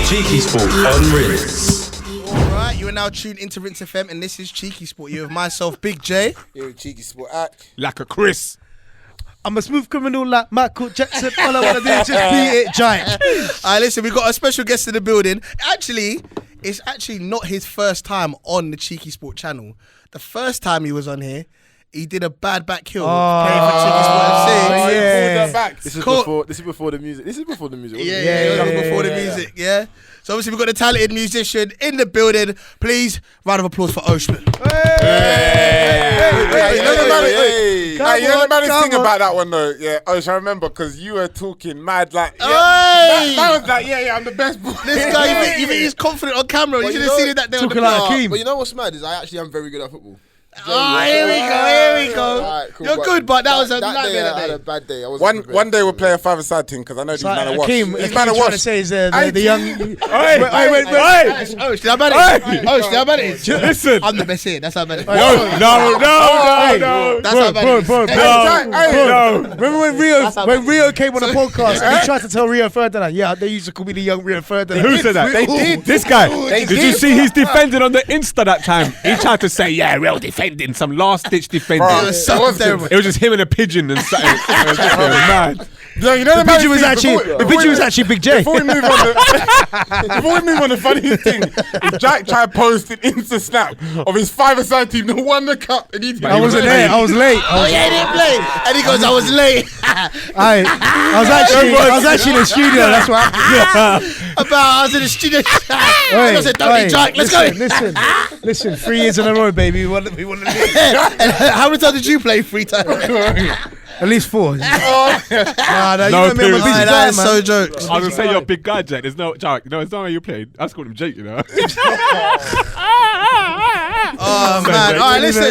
CheekySport on Rinse. Alright, you are now tuned into Rinse FM, and this is Cheeky Sport. You have myself, Big J. You're CheekySport Ak. Like a Chris. I'm a smooth criminal like Michael Jackson. All I wanna do is just beat it giant. Alright, listen, we've got a special guest in the building. It's actually not his first time on the Cheeky Sport channel. The first time he was on here, he did a bad back kill playing for Cheeky Sport FC. This is before the music. This is before the music. Yeah, before the music. Yeah. So obviously we've got a talented musician in the building. Please, round of applause for Oshman. You know the maddest thing about that one though, yeah, Osh, I remember because you were talking mad like, that was like, I'm the best boy. This guy, you think he's confident on camera? You should have seen it that day on the like car. Akeem. But you know what's mad is I actually am very good at football. Here we go. Right, cool, You're good, but that was a that nightmare day. that I had day. a bad day. One day we'll play a five-a-side team because I know these men are washed. Akeem, These men are trying to washed. say is the young. Did I bet it? Listen. I'm the best here. That's how bad it is. No. That's how bad it is. No. Remember when Rio came on the podcast and he tried to tell Rio Ferdinand, they used to call me the young Rio Ferdinand. Who said that? They did. This guy. Did you see he's defending on the Insta that time? He tried to say, real defending, some last-ditch defending. It was so terrible. It was just him and a pigeon and something. It was just mad. No, you know The picture was actually Big J. Before we move on, the funniest thing is Jack tried to post an Insta snap of his five-a-side team that won the cup, and I wasn't there. I was late. He didn't play. And he goes, I was late. I was actually in the studio. That's what happened. I was in the studio. I said, don't eat Jack. Let's go. Listen. 3 years in a row, baby. We want to live. And how many times did you play 3 times? At least 4. No, remember period. That's so jokes. I was going to say you're a big guy, Jack. There's no, Jack, it's not how you played. I was calling him Jake, you know. Oh, man. All right, listen. I'm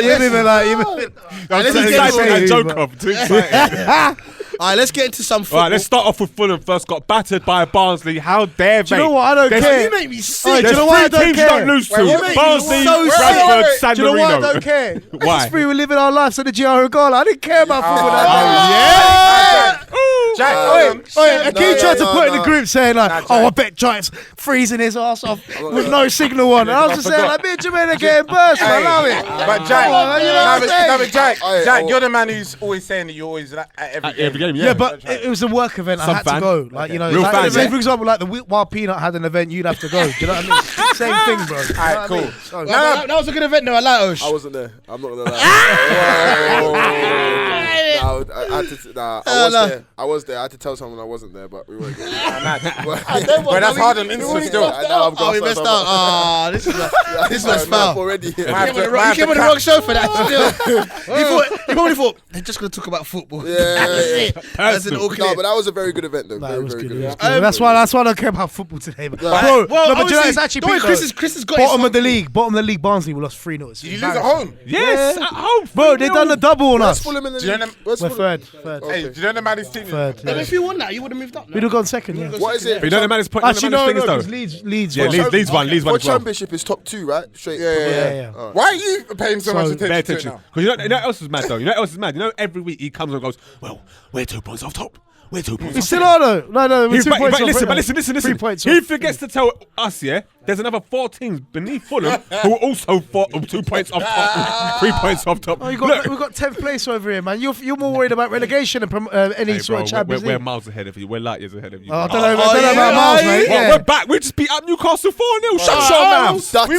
too excited for that joke off. Too excited. All right, let's get into some football. All right, let's start off with Fulham first. Got battered by Barnsley. How dare they? Do you know what? I don't care. You make me sick. Do you know why I don't teams care? you don't lose to. Barnsley, so Bradford, San Do you know why I Marino. don't care? Why? It's free. We're living our lives on the Giaro Gala. I didn't care about football that day. Jack, Akeem tried to put in the group saying like, I bet Giants freezing his ass off with no signal on. And I was just saying like, me and Jermaine are getting burst. I love it. But Jack, Jack, you're the man who's always saying that you're always at every game. Yeah, but it was a work event. I had to go. Like, you know, Real fan, say yeah. for example, like the while Peanut had an event, you'd have to go. Do you know what I mean? Same thing, bro. Alright, cool. That was a good event, though. I like Osh. I wasn't there. I'm not gonna lie. I was there. I had to tell someone I wasn't there, but we weren't good. But that's hard on Insta still. We messed up. This was foul. Already. You came on the wrong show for that. He probably thought they're just going to talk about football. That's an all clear. No, but that was a very good event, though. Very, very good. That's why I don't care about football today. Bro, but you know, it's actually Chris has got bottom of the league. Bottom of the league, Barnsley, we lost 3-0. Did you lose at home? Yes, at home. Bro, they done the double on us. Fulham in the league? We're third. Hey, do you know the man who's team? Third. If you won that, you would have moved up. We'd have gone second. What is it? But you know the man is putting Actually, the man no, things though. Leeds. Yeah, Leeds won For as well. championship is top 2, right? Straight. Yeah. Why are you paying so much Pay attention to it attention. now? Because you know what else is mad though? You know what else is mad? You know every week he comes and goes, well, we're 2 points off top. We're 2 points We off still top. are though. No, we're 2 points off. But listen. 3 points He off. forgets to tell us, there's another 4 teams beneath Fulham who are also 2 points off top, 3 points off top. Oh, we've got 10th place over here, man. You're more worried about relegation and any sort of Champions League. We're miles ahead of you. We're light years ahead of you. I don't know about miles, mate. Well, we're back. We just beat up Newcastle 4-0. Shut your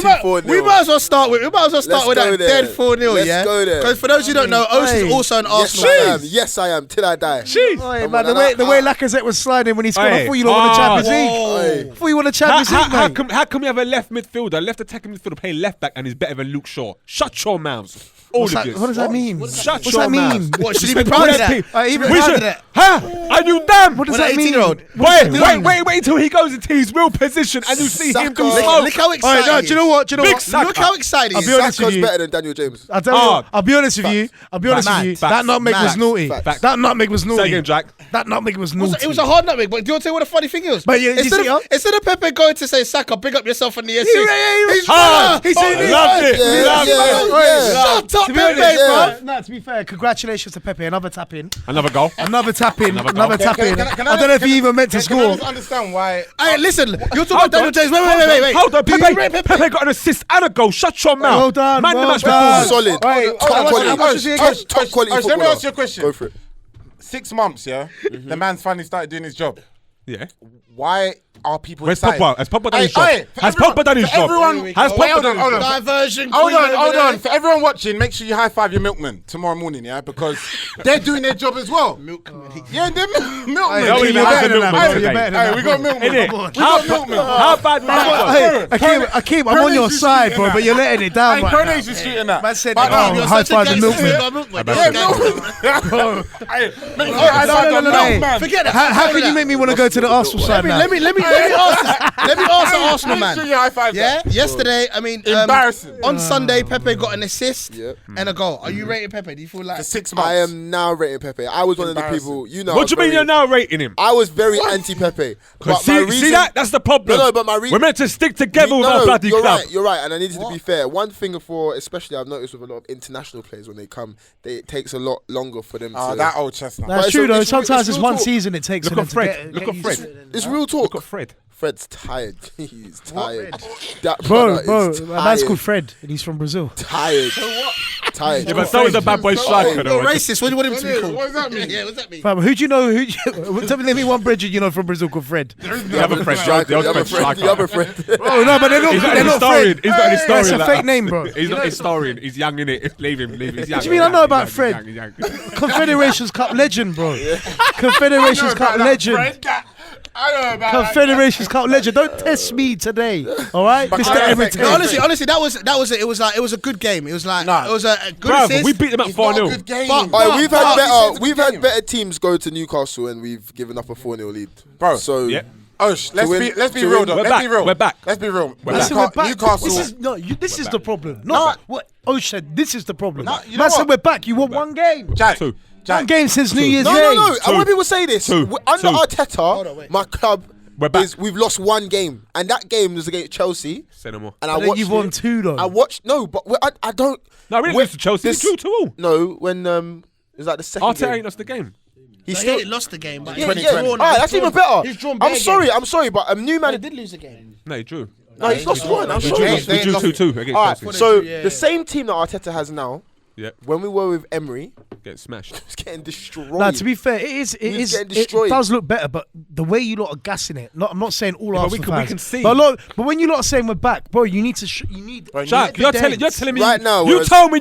mouth. We might as well start with that dead 4-0, yeah? Let's go there. Because for those who don't know, Osh is also an Arsenal fan. Yes, I am. Till I die. Jeez. Man, the way Lacazette was sliding when he scored, I thought you won the Champions League. I thought you won the Champions League, mate. How come you have a left attacking midfielder playing left back and he's better than Luke Shaw? Shut your mouths. All of you. What does that mean? Shut What's your that mean? What, should he be proud of that? Even proud of that. Huh? Are you damn? What does that mean? 18-year-old. Wait until he goes into his real position and you see him do smoke. Look how excited he is. Do you know what? Look how excited he is. I'll be honest with you. better than Daniel James. I'll be honest with you. That nutmeg was naughty. That nutmeg was naughty. Say again, Jack. That nutmeg was naughty. It was a hard nutmeg, but do you want to tell you what the funny thing is? But instead of Pepe going to say, Saka, big up yourself on the assist. He's Hard. He's in it. Loved it. Loved it. Shut up, To be fair, Pepe, bro. no, to be fair, congratulations to Pepe. Another tap in. Another goal. Another tap in. Another Another goal. tap in. Can I don't know if he even meant to Can I score. just understand why? Hey, listen, you're talking about Daniel James. Wait. Hold on, Do you Pepe. rate Pepe got an assist and a goal. Shut your mouth. Well done, Man, the well match done. performance. Solid. Wait, Top how much quality. is he against? Top quality Let me footballer. ask you a question. Go for it. 6 months, yeah. The man's finally started doing his job. Yeah. Why are people Where's excited? Pogba? Has Pogba done his Hey, job? hey, for Has everyone- Pogba done his for job? everyone- Has Wait, Pogba hold on, hold on. Diversion. Hold queen on, over hold there. on. For everyone watching, make sure you high five your milkman tomorrow morning, yeah, because they're doing their job as well. Yeah, they're milkmen. No, You're we have better the than that, milkman bro. today. You're better than Hey, that. we got milkmen. Innit? We got milkmen. How bad was that? Hey, Akeem, I'm on your side, bro, but you're letting it down Hey, right now. Prona's is shooting that. Man said, But oh, you're high such a five the gangster. milkman. Yeah, milkman. Hey, make sure you high No, five no, the no, no. milkman. Forget that. How can you make me want to go to the Arsenal side now? Let me ask the Arsenal Make man. sure you high five Yeah, that. yesterday, I mean, Embarrassing. on Sunday, Pepe got an assist Yep. and a goal. Are you rating Pepe? Do you feel like For 6 months. I am now rating Pepe. I was one of the Embarrassing. people. You know. What do you mean you're now rating him? I was very anti-Pepe. But See, my reason, see that? That's the problem. No, but my reason. We're meant to stick together with our bloody you're club. right. You're right, and I needed to be fair. One thing for, especially I've noticed with a lot of international players when they come, it takes a lot longer for them Oh, to. that old chestnut. That's But true though. it's Sometimes it's real one talk. season it takes. Look for at them to Fred. get Look at used Fred. to it. It's real talk. Look at Fred. Fred's tired. He's tired. That Bro, brother is a man's tired. called Fred and he's from Brazil. Tired. Tired. Yeah, but so is a bad boy striker, you're though. racist? What do you want him to be called? What does that mean? Yeah, what does that mean? Fam, who do you know? Tell me, let me one Bridget you know from Brazil called Fred. The other Fred. Striker, The other Fred the striker. other friend. Oh no, but they're not. He's not They're an not historian. Fred. He's not an historian. That's a like fake that. name, bro. He's not a historian. He's young, innit? Leave him. He's young. What do you mean I know about He's Fred? young, he's young. Confederations Cup legend, bro. Confederations Cup legend. I know about Confederations Cup legend. Don't test me today, all right, Mr. I- Everton. No, honestly, that was it. It was a good game. It was like it was a good Bruv, assist. we beat them at 4-0. good game. But- Alright, we've had But- better. We've had better teams go to Newcastle and we've given up a 4-0 lead, Bro. So Yeah. Let's win- be to real win- though. We're Let's back. be real. We're back. Let's be real. Listen, we're back. Newcastle. This is the problem. Not what Oj said. This is the problem. No, you know Man said what? we're back. You want one game. Jack. Two. One game since New Year's no, Day. no, no. I want people to say this. Two. Under Two. Arteta, my club We're back. we've lost one game, and that game was against Chelsea. Say no more. And But I then watched you've won it. two though. I watched but I don't. No, we didn't when- lose to Chelsea. We this- drew 2-2. No, when it was like the second Arteta ain't game. lost the game. He He still. lost the game, but Yeah, he's yeah. drawn. Alright, that's even better. He's drawn I'm bare sorry, but a new They man. did lose the game. No, he drew. No, he's lost one. I'm We sorry. drew 2-2 against Alright, Chelsea. so Yeah. the same team that Arteta has now, Yeah, when we were with Emery, get smashed. was getting destroyed. Nah, to be fair, it He's is. getting It destroyed. does look better, but the way you lot are gassing it. I'm not saying all but Arsenal we fans. can see. But when you lot are saying we're back, bro, you need to. You need. Jack, you're telling me Right now, You whereas- told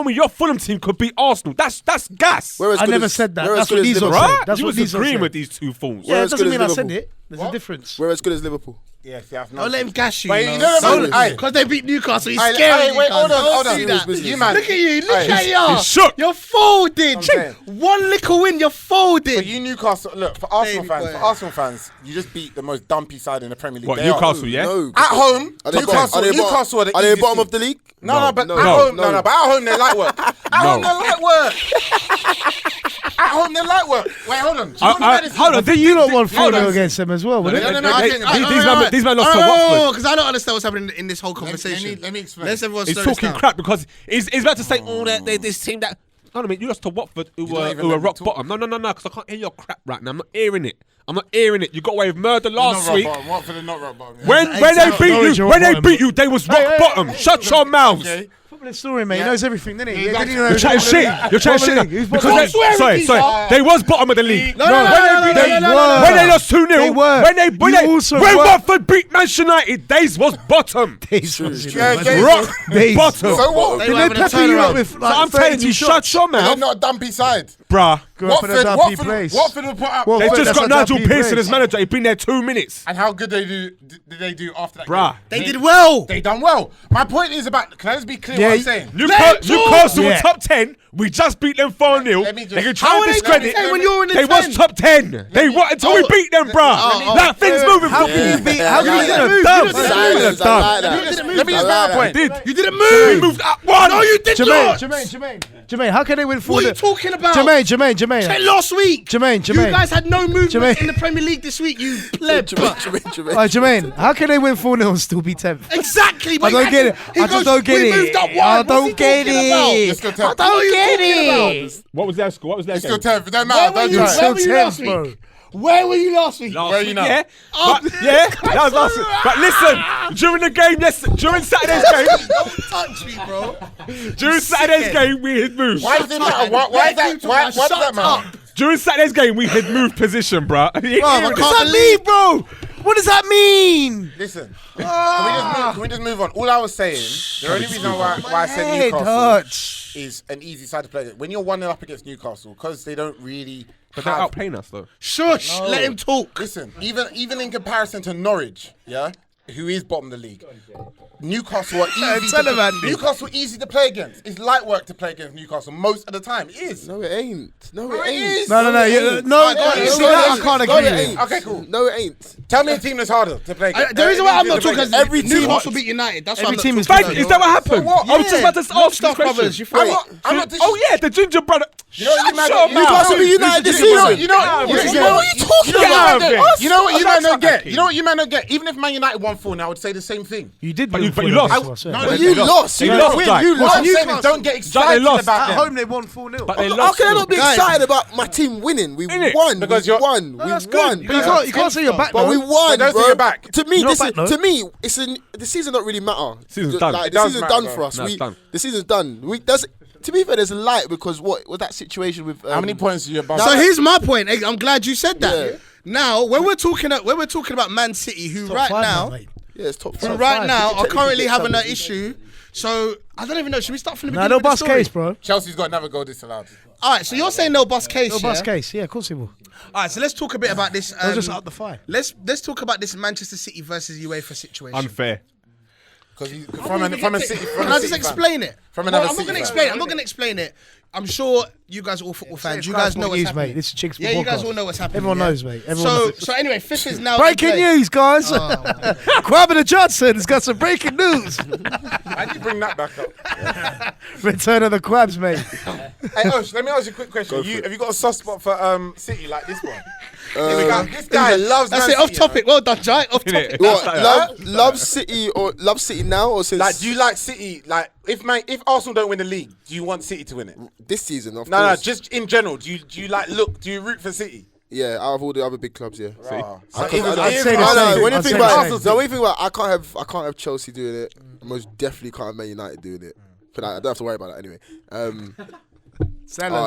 me your Fulham team could beat Arsenal. That's gas. We're as I good never as- said that. we're as That's good what as these lot Liverpool. said. Right? That's You what was these lot agreeing said. with these two fools. Yeah, We're it as doesn't good mean as I said Liverpool. it. There's a difference. We're as good as Liverpool. Yes, yeah. Don't let him gas you. But you you know. know what? Aye. Because they beat Newcastle. He's Aye, scared. aye, wait, hold on, hold on. See that. You man. Look at you. Look Aye. at you. He's shook. You're folding. saying. One little win, you're folding. But you Newcastle, look, for Arsenal Baby fans, you just beat the most dumpy side in the Premier League. What, They are. Newcastle, yeah? No. At home, Are they Newcastle are the Are they easiest bottom team. of the league? No, but No. at No. home, No. but at home they're light work. At home they're light work. At home they're light work. Wait, hold on. Hold on. You lot won 4-0 hold on. against them as well. No, Wouldn't no, it? no, I think- These men lost to Watford. because I don't understand what's happening in this whole conversation. let me explain. Let's everyone He's slow this talking down. crap because he's about to say, this team that. No, I mean, you lost to Watford, who don't even were let me rock talk. bottom. No, because I can't hear your crap right now. I'm not hearing it. You got away with murder last week. What for the not rock bottom? When they beat you, they was rock bottom. Shut your mouths. Okay. Footballing story, mate. He knows everything, doesn't he? Exactly. You're chatting shit. You're chatting shit now. Who's Because bottom? they, sorry. They was bottom of the league. No, no, When they lost 2-0, They were. when You also when were. Watford beat Manchester United, days was bottom. Rock Days. bottom. So what? They Did were they having a pepper you up turnaround. with So like I'm telling 32 you, shots? shut your They're mouth, not a dumpy side. bruh. Go for the dumpy place. Watford will put up. Well, They Watford, just that's got a Nigel dumpy Pearson place. as manager. He's been there 2 minutes. And how good did they do after that? Bruh. game? They did well. They done well. My point is about. Can I just be clear what I'm saying? Newcastle were Yeah. top 10. We just beat them 4-0. Let me just- They can How try are and they discredit. top 10 when you're in the They 10? was top 10. They were until we beat them, bruh. That thing's moving. How can you beat? How can you Yeah. get a You dub? didn't Silence, I like that. Let me just make a point. You didn't We move. moved up one. No, you did not. Jermaine, how can they win 4-0? What are you talking about? Jermaine, Trent last week. Jermaine. You guys had no movement in the Premier League this week. You pleb. Jermaine. How can they win 4-0 and still be 10th? Exactly. I don't get it. I just don't get it. Moved up one. I don't get it. I don't get it. What was their score? What was their Still game? 10th. It don't matter. Where Don't try. were you last week? Where were you last week? Where are you now? Yeah, that was last week. But listen, during the game, during Saturday's game, Don't touch me, bro. during Saturday's game, we had moved. Why does it matter? Why does that matter? During Saturday's game, we had moved position, bro. I can't believe, bro. What does that mean? Listen, can we just move on? All I was saying, the only reason why I said Newcastle is an easy side to play. When you're 1-0 up against Newcastle, because they don't really. But they're outplaying us, though. Shush, let him talk. Listen, even in comparison to Norwich, who is bottom of the league, Newcastle are easy. Newcastle easy to play against. It's light work to play against Newcastle most of the time. It is. No, it ain't. No, No, I can't agree with you. Okay, cool. No, it ain't. Tell me a team that's harder to play against. The reason why I'm not talking is Every team- Newcastle beat United. That's why Every I'm team not is talking bad. Is that what happened? what? I was just about to ask this Stuff question. brothers, you I'm not Oh yeah, the ginger brother. You know what you Shut up, Newcastle beat United this season. You know what you talking about? about? You know what you Shut man up, don't get? Akeem. You know what you man don't get? Even if Man United won 4-0, I would say the same thing. You did, But you win lost. 4-0 to us, yeah. No, But you lost. They You lost, win. Jack. You What lost. I'm saying is don't get excited lost. about At them. home, they won 4-0. But they How lost. can I not be Guys. excited about my team winning? We Innit? won. Because We you're- won. We That's won. good. But you can't say you're back, But we though. won, But don't say bro. you're back. To me, You're not back, though. it's the season don't really matter. Season's done. Like, It the does season's matter, done bro. for us. No, it's done. The season's done. To be fair, there's a light because what that situation with How many points are you above? So here's my point. I'm glad you said that. Yeah. Now, when we're talking about Man City, who Top right five now, mate. Yeah, it's top who five. right now are Technically currently it's having an seven. issue. So I don't even know. Should we start from the Nah, beginning? no of the bus story? case, bro. Chelsea's got another goal disallowed. All right, so you're saying no bus case. No bus yeah? case. Yeah, of course he will. All right, so let's talk a bit about this. They'll just up the fine. Let's talk about this Manchester City versus UEFA situation. Unfair. Because from a City. Can I just explain it? From No, another I'm not City going to fan. explain it. I'm not going to explain it. I'm sure you guys are all football fans. You guys know what's news, happening. mate. This is CheekySport Yeah, you guys podcast. all know what's happening. Everyone yeah? knows, mate. Everyone knows. So anyway, fifth is now Breaking in play. news, guys. Kwame Johnson has got some breaking news. How do you bring that back up? Return of the Quabs, mate. Hey, Osh, let me ask you a quick question. Have you got a soft spot for City like this one? Here we go. This guy loves That's Man it. Off City, topic. Well done, Jai. Off topic. What, love City or love City now or since Like, do you like City? Like, if Arsenal don't win the league, do you want City to win it? this season? Of No, course. just in general. Do you like look? Do you root for City? Yeah, out of all the other big clubs, yeah. Oh, I so even- can't- I'd say even- the I same. know. When you I'd think say about the it, same. so when you think about it, I can't have Chelsea doing it. I most definitely can't have Man United doing it. But I don't have to worry about that anyway.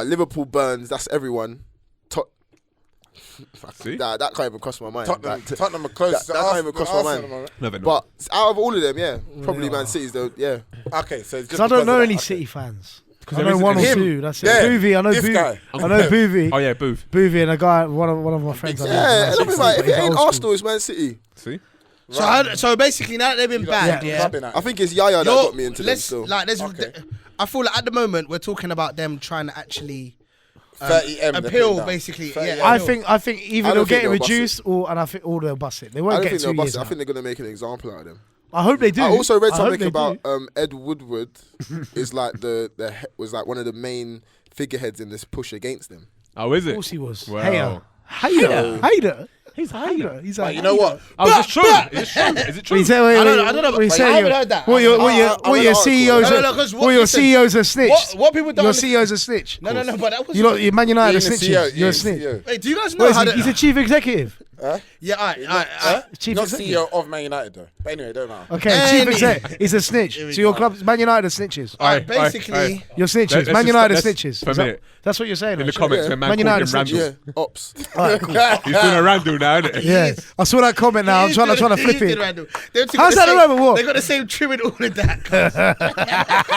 Liverpool burns. That's everyone. See? That can't even cross my mind. Tottenham are close. That can't even cross my mind. No, they're not. But out of all of them, yeah, probably Man City's though. Yeah, Okay, so it's just Because I don't because know of any that. City fans. I there know isn't one or any. Him. two. That's it. Yeah. Boovy. I know This Boovy. guy. I know Boovy. Oh yeah, Booth. Boovy and a guy, one of my friends. yeah. And I mean, like, if it ain't Arsenal, it's Man City. See? So basically, now that they've been banned, Yeah. yeah. Clubbing at I think it's Yaya that got me into them still. I feel like at the moment we're talking about them trying to actually 30M. they're appeal, putting down. basically. 30M. Yeah, I think either I they'll don't get it think they'll bust reduced, and I think they'll bust it. They I won't don't get think 2 they'll bust years. it. I out. think they're gonna make an example out of them. I hope they do. I also read I hope something they about do. Ed Woodward is like was like one of the main figureheads in this push against them. Oh, is Of it? course he was. Well. Hater. He's a hater. He's a But you know what? Oh, is it true? Is it true? Is it true? I don't know, What you but saying? I haven't heard that. What I your read an CEOs? article. No, 'cause What your listen, CEOs are snitched. What people don't Your understand- CEOs are snitch. No, but that was. Your Man United are Being a CEO, snitches. You're a yeah, snitch. CEO. Wait, do you guys know What is how he? to? He's a chief executive. Yeah, all right. Chief Not executive. CEO of Man United though. But anyway, don't matter. Okay, chief exec. He's a snitch. So your club, Man United are snitches. All right, basically. You're snitches. Let's Man just- United are let's- snitches. for a Is that- minute. That's what you're saying. In the right? comments, Yeah. when man Man called him United Randall. Yeah, ops. Alright, cool. He's doing a Randall now, isn't it? Yeah, I saw that comment now. I'm trying to flip it. How's How's that a random walk? They got the same trim and all of that.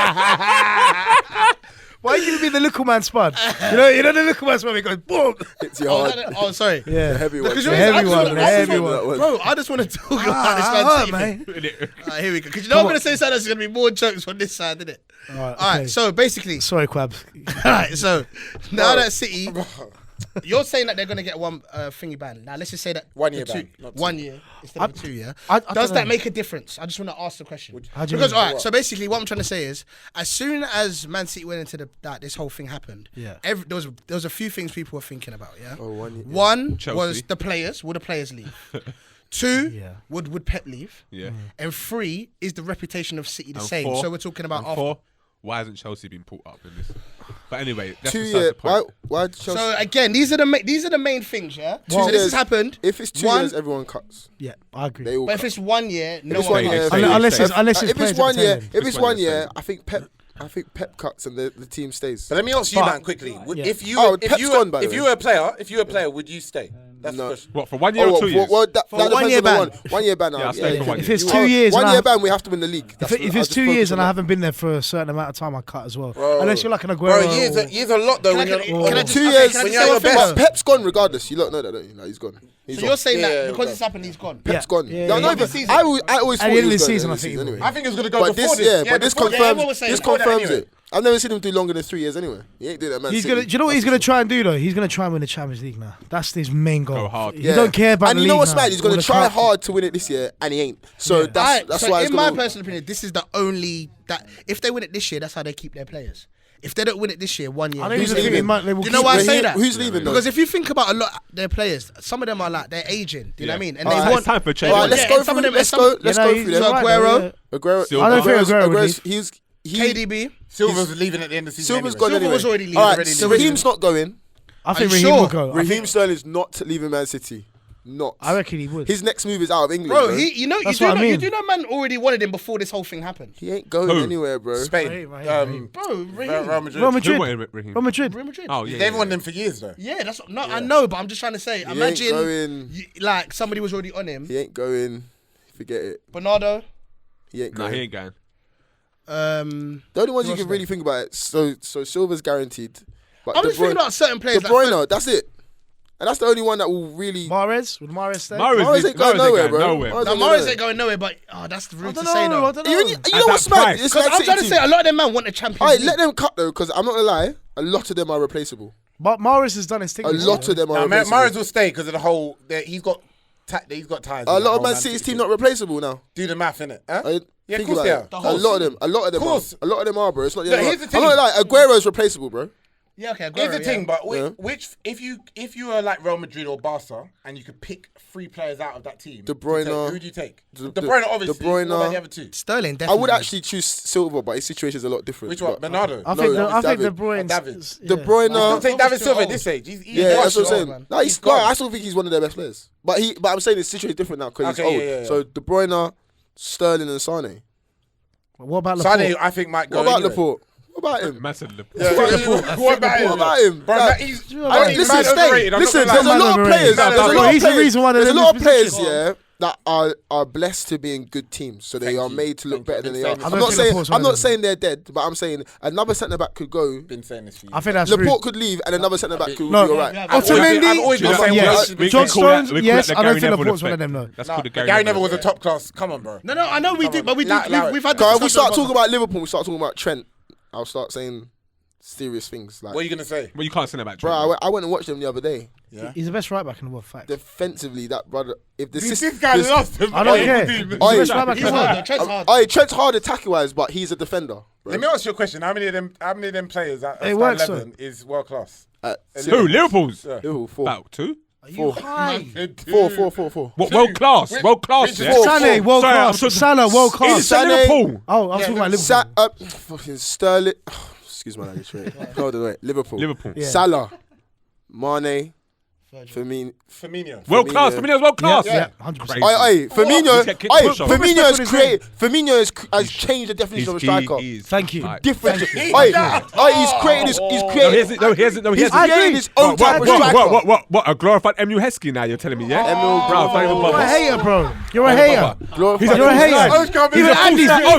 Why are you giving me the little man spud? You know the little man spud. He goes boom. It's your hard. Oh, sorry. Yeah, The heavy one. Because The you heavy know, I one, just the wanna- heavy one. Bro, I just want to talk about this man. man. Alright, here we go. Because you know I'm going to say something that's going to be more jokes on this side, isn't it? Alright, Alright, okay. so basically, Sorry, Quabs. alright, so now that City You're saying that they're going to get one thingy ban. Now, let's just say that 1 year the ban, not 2. 1 year instead of 2 year. I Does don't that know. make a difference? I just want to ask the question. How do you Because, mean? all right, so basically what I'm trying to say is, as soon as Man City went into that this whole thing happened, Yeah. there was a few things people were thinking about, yeah? Oh, 1 year. One Chelsea. was the players. Will the players leave? 2, Yeah. would Pep leave? Yeah. And 3, is the reputation of City the And same? 4, So we're talking about and after. 4, why hasn't Chelsea been pulled up in this? But anyway, that's 2 besides years. the point. Why Chelsea? So again, these are the main things, yeah. Well, so this has happened. If it's 2 One- years, everyone cuts. Yeah, I agree. They all But if cut. it's 1 year, no it's one 1 year, Stay. Unless it's if players it's 1 year, entertaining. if it's 1 year, staying. I think Pep cuts and the team stays. But let me ask you, But- man, quickly. Yeah. If you Oh, if Pep's you gone, by the if way. you were a player, would you stay? That's No. the question. What, for 1 year or 2 years? Well, that For depends 1 year on the ban. 1 year ban. Yeah, I'll stay for 1 If year. it's 2 years, one and year I- ban, we have to win the league. If it's 2 years and I haven't been there for a certain amount of time, I cut as well. Unless you're like an Aguero. Bro, years a lot though. Can I- When you're can I- can I just- 2 okay, years, can I when just you're say your one thing, best. though? Pep's gone regardless. You don't know that, don't you? No, he's gone. He's So gone. you're saying Yeah, that because yeah. it's happened, he's gone. Pep's gone. Yeah, No, yeah. no, End of but season. I always At thought the he end was of the going to season, end I of think he season will. anyway. I think it was gonna go But before this, yeah, this. but this before- confirms everyone was saying this before that confirms anyway. it. I've never seen him do longer than 3 years anyway. He ain't doing that, man. He's City. gonna. Do you know what he's gonna try and do though? He's gonna try and win the Champions League now. That's his main goal. Go hard. He don't care about And the you know league what's now. mad? He's going Or to the try cup. hard to win it this year, and he ain't. So that's Alright, why. in It's my gonna, personal opinion, this is the only that if they win it this year, that's how they keep their players. If they don't win it this year, 1 year. I don't Who's even think leaving? they might. They will Do you know keep why I it. say that? Who's leaving? though? Because if you think about a lot of their players, some of them are like they're aging. Do you know what I mean? And Alright, they it's want time for a change. All right, let's yeah, go and some through. of them- Let's some- go. Let's You know, go he's through so them. right, Aguero, yeah. Aguero. I don't think Aguero would Aguero's. leave. KDB. Silva's leaving at the end of the season. Silva's anyway. gone Silva anyway. was already leaving, All right, already so leaving. Raheem's not going. I think Are you Raheem will sure? go. Raheem Sterling's not leaving Man City. Not. I reckon he would. His next move is out of England. Bro, you That's what I you mean. do know, man already wanted him before this whole thing happened. he ain't going Who? anywhere, bro. Spain. Raheem. Bro, Real Raheem. Madrid. Real Who Madrid. wanted Raheem? Real Madrid. Real Madrid. Oh, yeah. They've won them for years though. Yeah, that's no. I know, but I'm just trying to say. ain't Imagine, going. like somebody was already on him. He ain't going. Forget it. Bernardo. He ain't Nah, going. he ain't going. The only ones you Who can else really think about it. So Silva's guaranteed. But I'm just thinking about certain players. De like, Bruyne, that's it. And that's the only one that will really. Mahrez. Would Mahrez stay? Mahrez ain't going nowhere, bro. Mahrez now, ain't Mahrez going ain't going nowhere, but that's the I rude to don't say know. I though. don't know. You know what's that mad? price. It's Because Man I'm trying to City say team. a lot of them man want the Champions Alright, League. let them cut though, because I'm not gonna lie. A lot of them are replaceable. But Mahrez has done his thing. A this lot year. of them are Now, replaceable. Mahrez will stay because of the whole. He's got ties. A lot of Man City's team not replaceable now. Do the math in it. Huh? Think Yeah, of course about they it. are. The A whole lot of them. A lot of them. Course. A lot of them are, bro. It's not the Look, other here's one. the I'm not thing. like Aguero's replaceable, bro. Yeah, okay. Here's the Aguero, thing, yeah. but which if you are like Real Madrid or Barca and you could pick 3 players out of that team, De Bruyne. who do you take? De De Bruyne, obviously. De Bruyne. What about the other 2? Sterling I definitely. would actually choose Silva, but his situation is a lot different. Which one? But- Bernardo. I No, think. it's I think De David. Bruyne. David. De Bruyne. Don't take David too Silva at old. this age. He's Yeah, that's what I'm too saying. old, man. Nah, he's gone. gone. I still think he's one of their best players. But I'm saying his situation is different now because he's Okay, old. yeah. So De Bruyne, Sterling, and Sane. What about Laporte? Sané, I think might go. What about anyway. Laporte? What about him? Man said Liverpool. What about him? What about him? Bro, Like, he's listen, mad overrated. I'm listen, not there's gonna a lie. lot of overrated. players. Man, There's a overrated. lot of He's the players. reason why they're There's a in lot of this players, position. yeah, that are blessed to be in good teams, so they are made to look better than they are. Thank you. I'm I not don't saying think Laporte's one I'm of not them. saying they're dead, but I'm saying another centre back could go. Been saying this for you. I think that's rude. Laporte could leave, and another centre back could No. be alright. I've always been saying yes. what- We John can call that- Stones, we call yes, that the I don't Gary think Neville Laporte's one of effect. them, no. That's No, called the Gary Neville was a top class. Come on, bro. No, I know we do, but we do. Allow it. We've had. So if we discussions start talking about Liverpool, we start talking about Trent, I'll start saying serious things like, What are you gonna say? Well, you can't say that about bro, Trent. I went and watched them the other day. Yeah. He's the best right back in the world. Fact. Defensively, that brother, if the This system, guy lost him. I don't bro. care. He He's the did. Oi, best right back in He's the hard. world. though. Trent's hard. Oh, Trent's hard attacking wise, but he's a defender. Bro. Let me ask you a question. How many of them players at It start works, 11 is world class? Who? Liverpool's? Yeah. Liverpool, 4. About 2? Four. High. 4. What, world class? Which- World class, which yeah? four? Sané, world Sorry, I'm class. talking- Salah, world class. Is it Sané- Liverpool? Oh, I was talking about Liverpool. Fucking Sterling. Excuse my language. Wait. Hold on, wait. Liverpool. Yeah. Salah, Mane, Firmino. Firmino. World class. Firmino. Firmino's world class. Yeah, 100%. Oi, Firmino. He's get kicked Oi, push off. Firmino Respect has on his created. Firmino has changed the definition of a striker. Thank you. Different. Thank Oi, you. oi, he's created his. He's No, he created. hasn't. No, he hasn't. No, he He's hasn't. created his own type of striker. What? A glorified Emu Heskey now, you're telling me, yeah? Emil, Bro, don't even You're a bother. hater, bro. You're a hater. Glorified. You're a hater. O's coming Even in.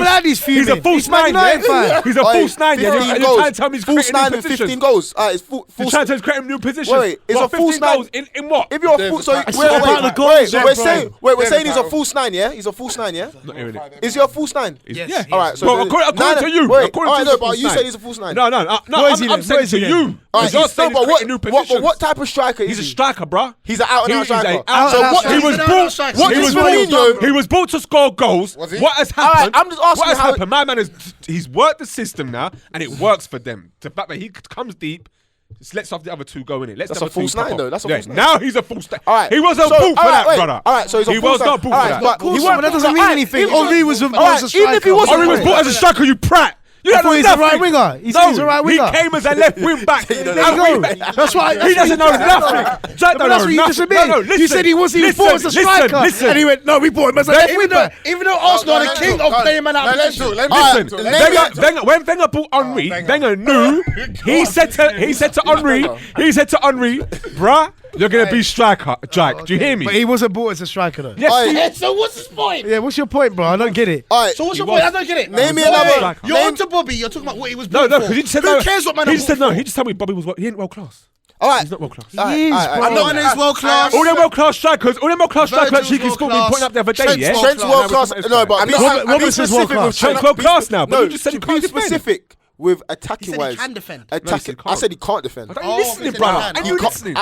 Andy's fuming. He's a false He's Man 9, United fan. yeah? He's a Oi, false 9, yeah? 15 You're goals. trying to tell me he's False creating 9 new and 15 positions. goals. It's You're trying to create new positions. Wait, it's What, a false 15 9 goals in what? If you're a full, so we're saying he's a false 9, yeah? He's a false 9, yeah? Not hearing it. Is he a false 9? Yes. All right. So Well, according to you. Wait, According all to right, you, but you said he's a false 9. No. I'm saying to you. All right, You're saying he's creating new but positions. what type of striker is He's a he? striker, bruh. He's an out-and-out striker. He was brought to score goals. Was he? What has All right, happened? I'm just asking What has how- happened? My man he's worked the system now, and it works for them. The fact that he comes deep, just lets off the other two go in it. That's a false 9, though. That's a false 9. Now he's a false 9. All right. He wasn't So, built for all right, that, wait. brother. All right, so he's a he false was not built nine. for All right, that. but He wasn't, but that doesn't mean anything. Henry was bought as a striker. Even if he wasn't He was brought as a striker, you prat. You I thought he's a right winger. He said he's a right winger. He came as a left wing back. There you go. That's why. He doesn't know nothing. Jack But don't that's know what you just nothing. admitted. You said he wasn't even bought as a striker. Listen. And he went, no, we bought him as a left wing back. Even though Arsenal are the king of playing man out of position. Listen, when Wenger bought Henry, Wenger knew. He said to Henry, bruh, you're gonna be striker, Jack. Do you hear me? But he wasn't bought as a striker though. Yes, So what's his point? Yeah, what's your point, bro? I don't get it. All right. So what's your point? I don't get it. Name me another. You're on to Bobby. You're talking about what he was No, bought for. because he just said Who no. cares what man He are just said bought no. for? He just told me Bobby he ain't world class. All right. He's not world class. He is, bro. None is world class. All them world class strikers, that Virgil's Cheeky world Sport been class. pointing up the other day, Trent's yeah? world Trent's world class. No, but Robertson's world class. Trent's world class now, but No, you just said to he be can't defend. specific with He attacking said he wise. can defend. Attacking. No, he I said he can't defend. Are you Oh, listening, he said brother? he can. Are you listening?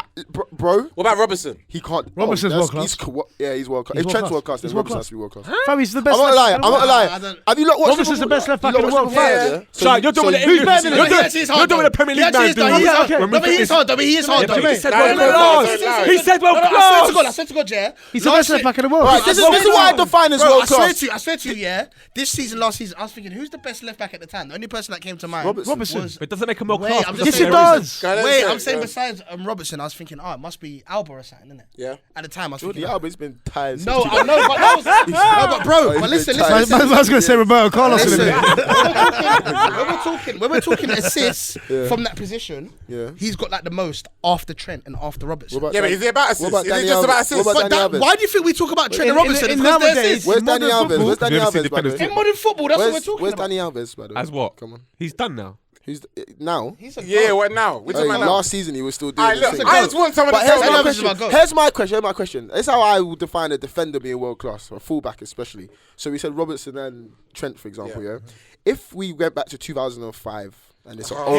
Bro, What about Robertson? he can't. Robertson's world class. He's world class. He's If world Trent's class. world class, then He's world Robertson class. has to be world class. Fam, he's the I'm best. not lying. I'm not I lying. don't- Have you not watched Robertson's the best left back you in the lot world. watched Yeah. Fire, So you're doing it. Who's better than You're him? doing the Premier League He now. actually is, though. He is hard. okay. No, but he is hard. No, but he is hard. Yeah, but though. he said No, world no, no, class. no, no, He said world I swear to God, class. yeah. He's the best left back in the world. Right, this is why I define as Bro, world I swear class. to you, yeah. This season, last season, I was thinking, who's the best left back at the time? The only person that came to mind Robertson. was. But it doesn't make him world Wait, class. I'm because just Yes, that's it saying- the reason. does. Wait, I'm saying besides Robertson, I was thinking, it must be Alba or something, isn't it? Yeah. At the time, I was Jordi thinking. Alba's been tired. No, I know, but that was. No, but bro, but listen. I was going to say Roberto Carlos in a minute. When we're talking assists from that position, Yeah. he's got like the most after Trent and after Robertson. What Yeah, but is it about assists? about Is it Dani just about Alves? assists? What about But Dani Alves? why do you think we talk about Trent and In- Robertson? in Because they're nowadays- assists. Where's modern Dani Alves? football- Where's Dani Never seen Alves, by the defenders way? do In modern football, that's what we're Where's talking about. Dani Alves, by the way? As what? Come on. He's done now. Who's now? He's a Yeah, goat. what now? We're talking about now. Last season he was still doing Alright, the look, thing. I just want someone But to here's tell my me. Alves is my question. goat. Here's my question. That's how I would define a defender being world class, a fullback especially. So we said Robertson and Trent, for example. Yeah. If we went back to 2005 and it's Here we go.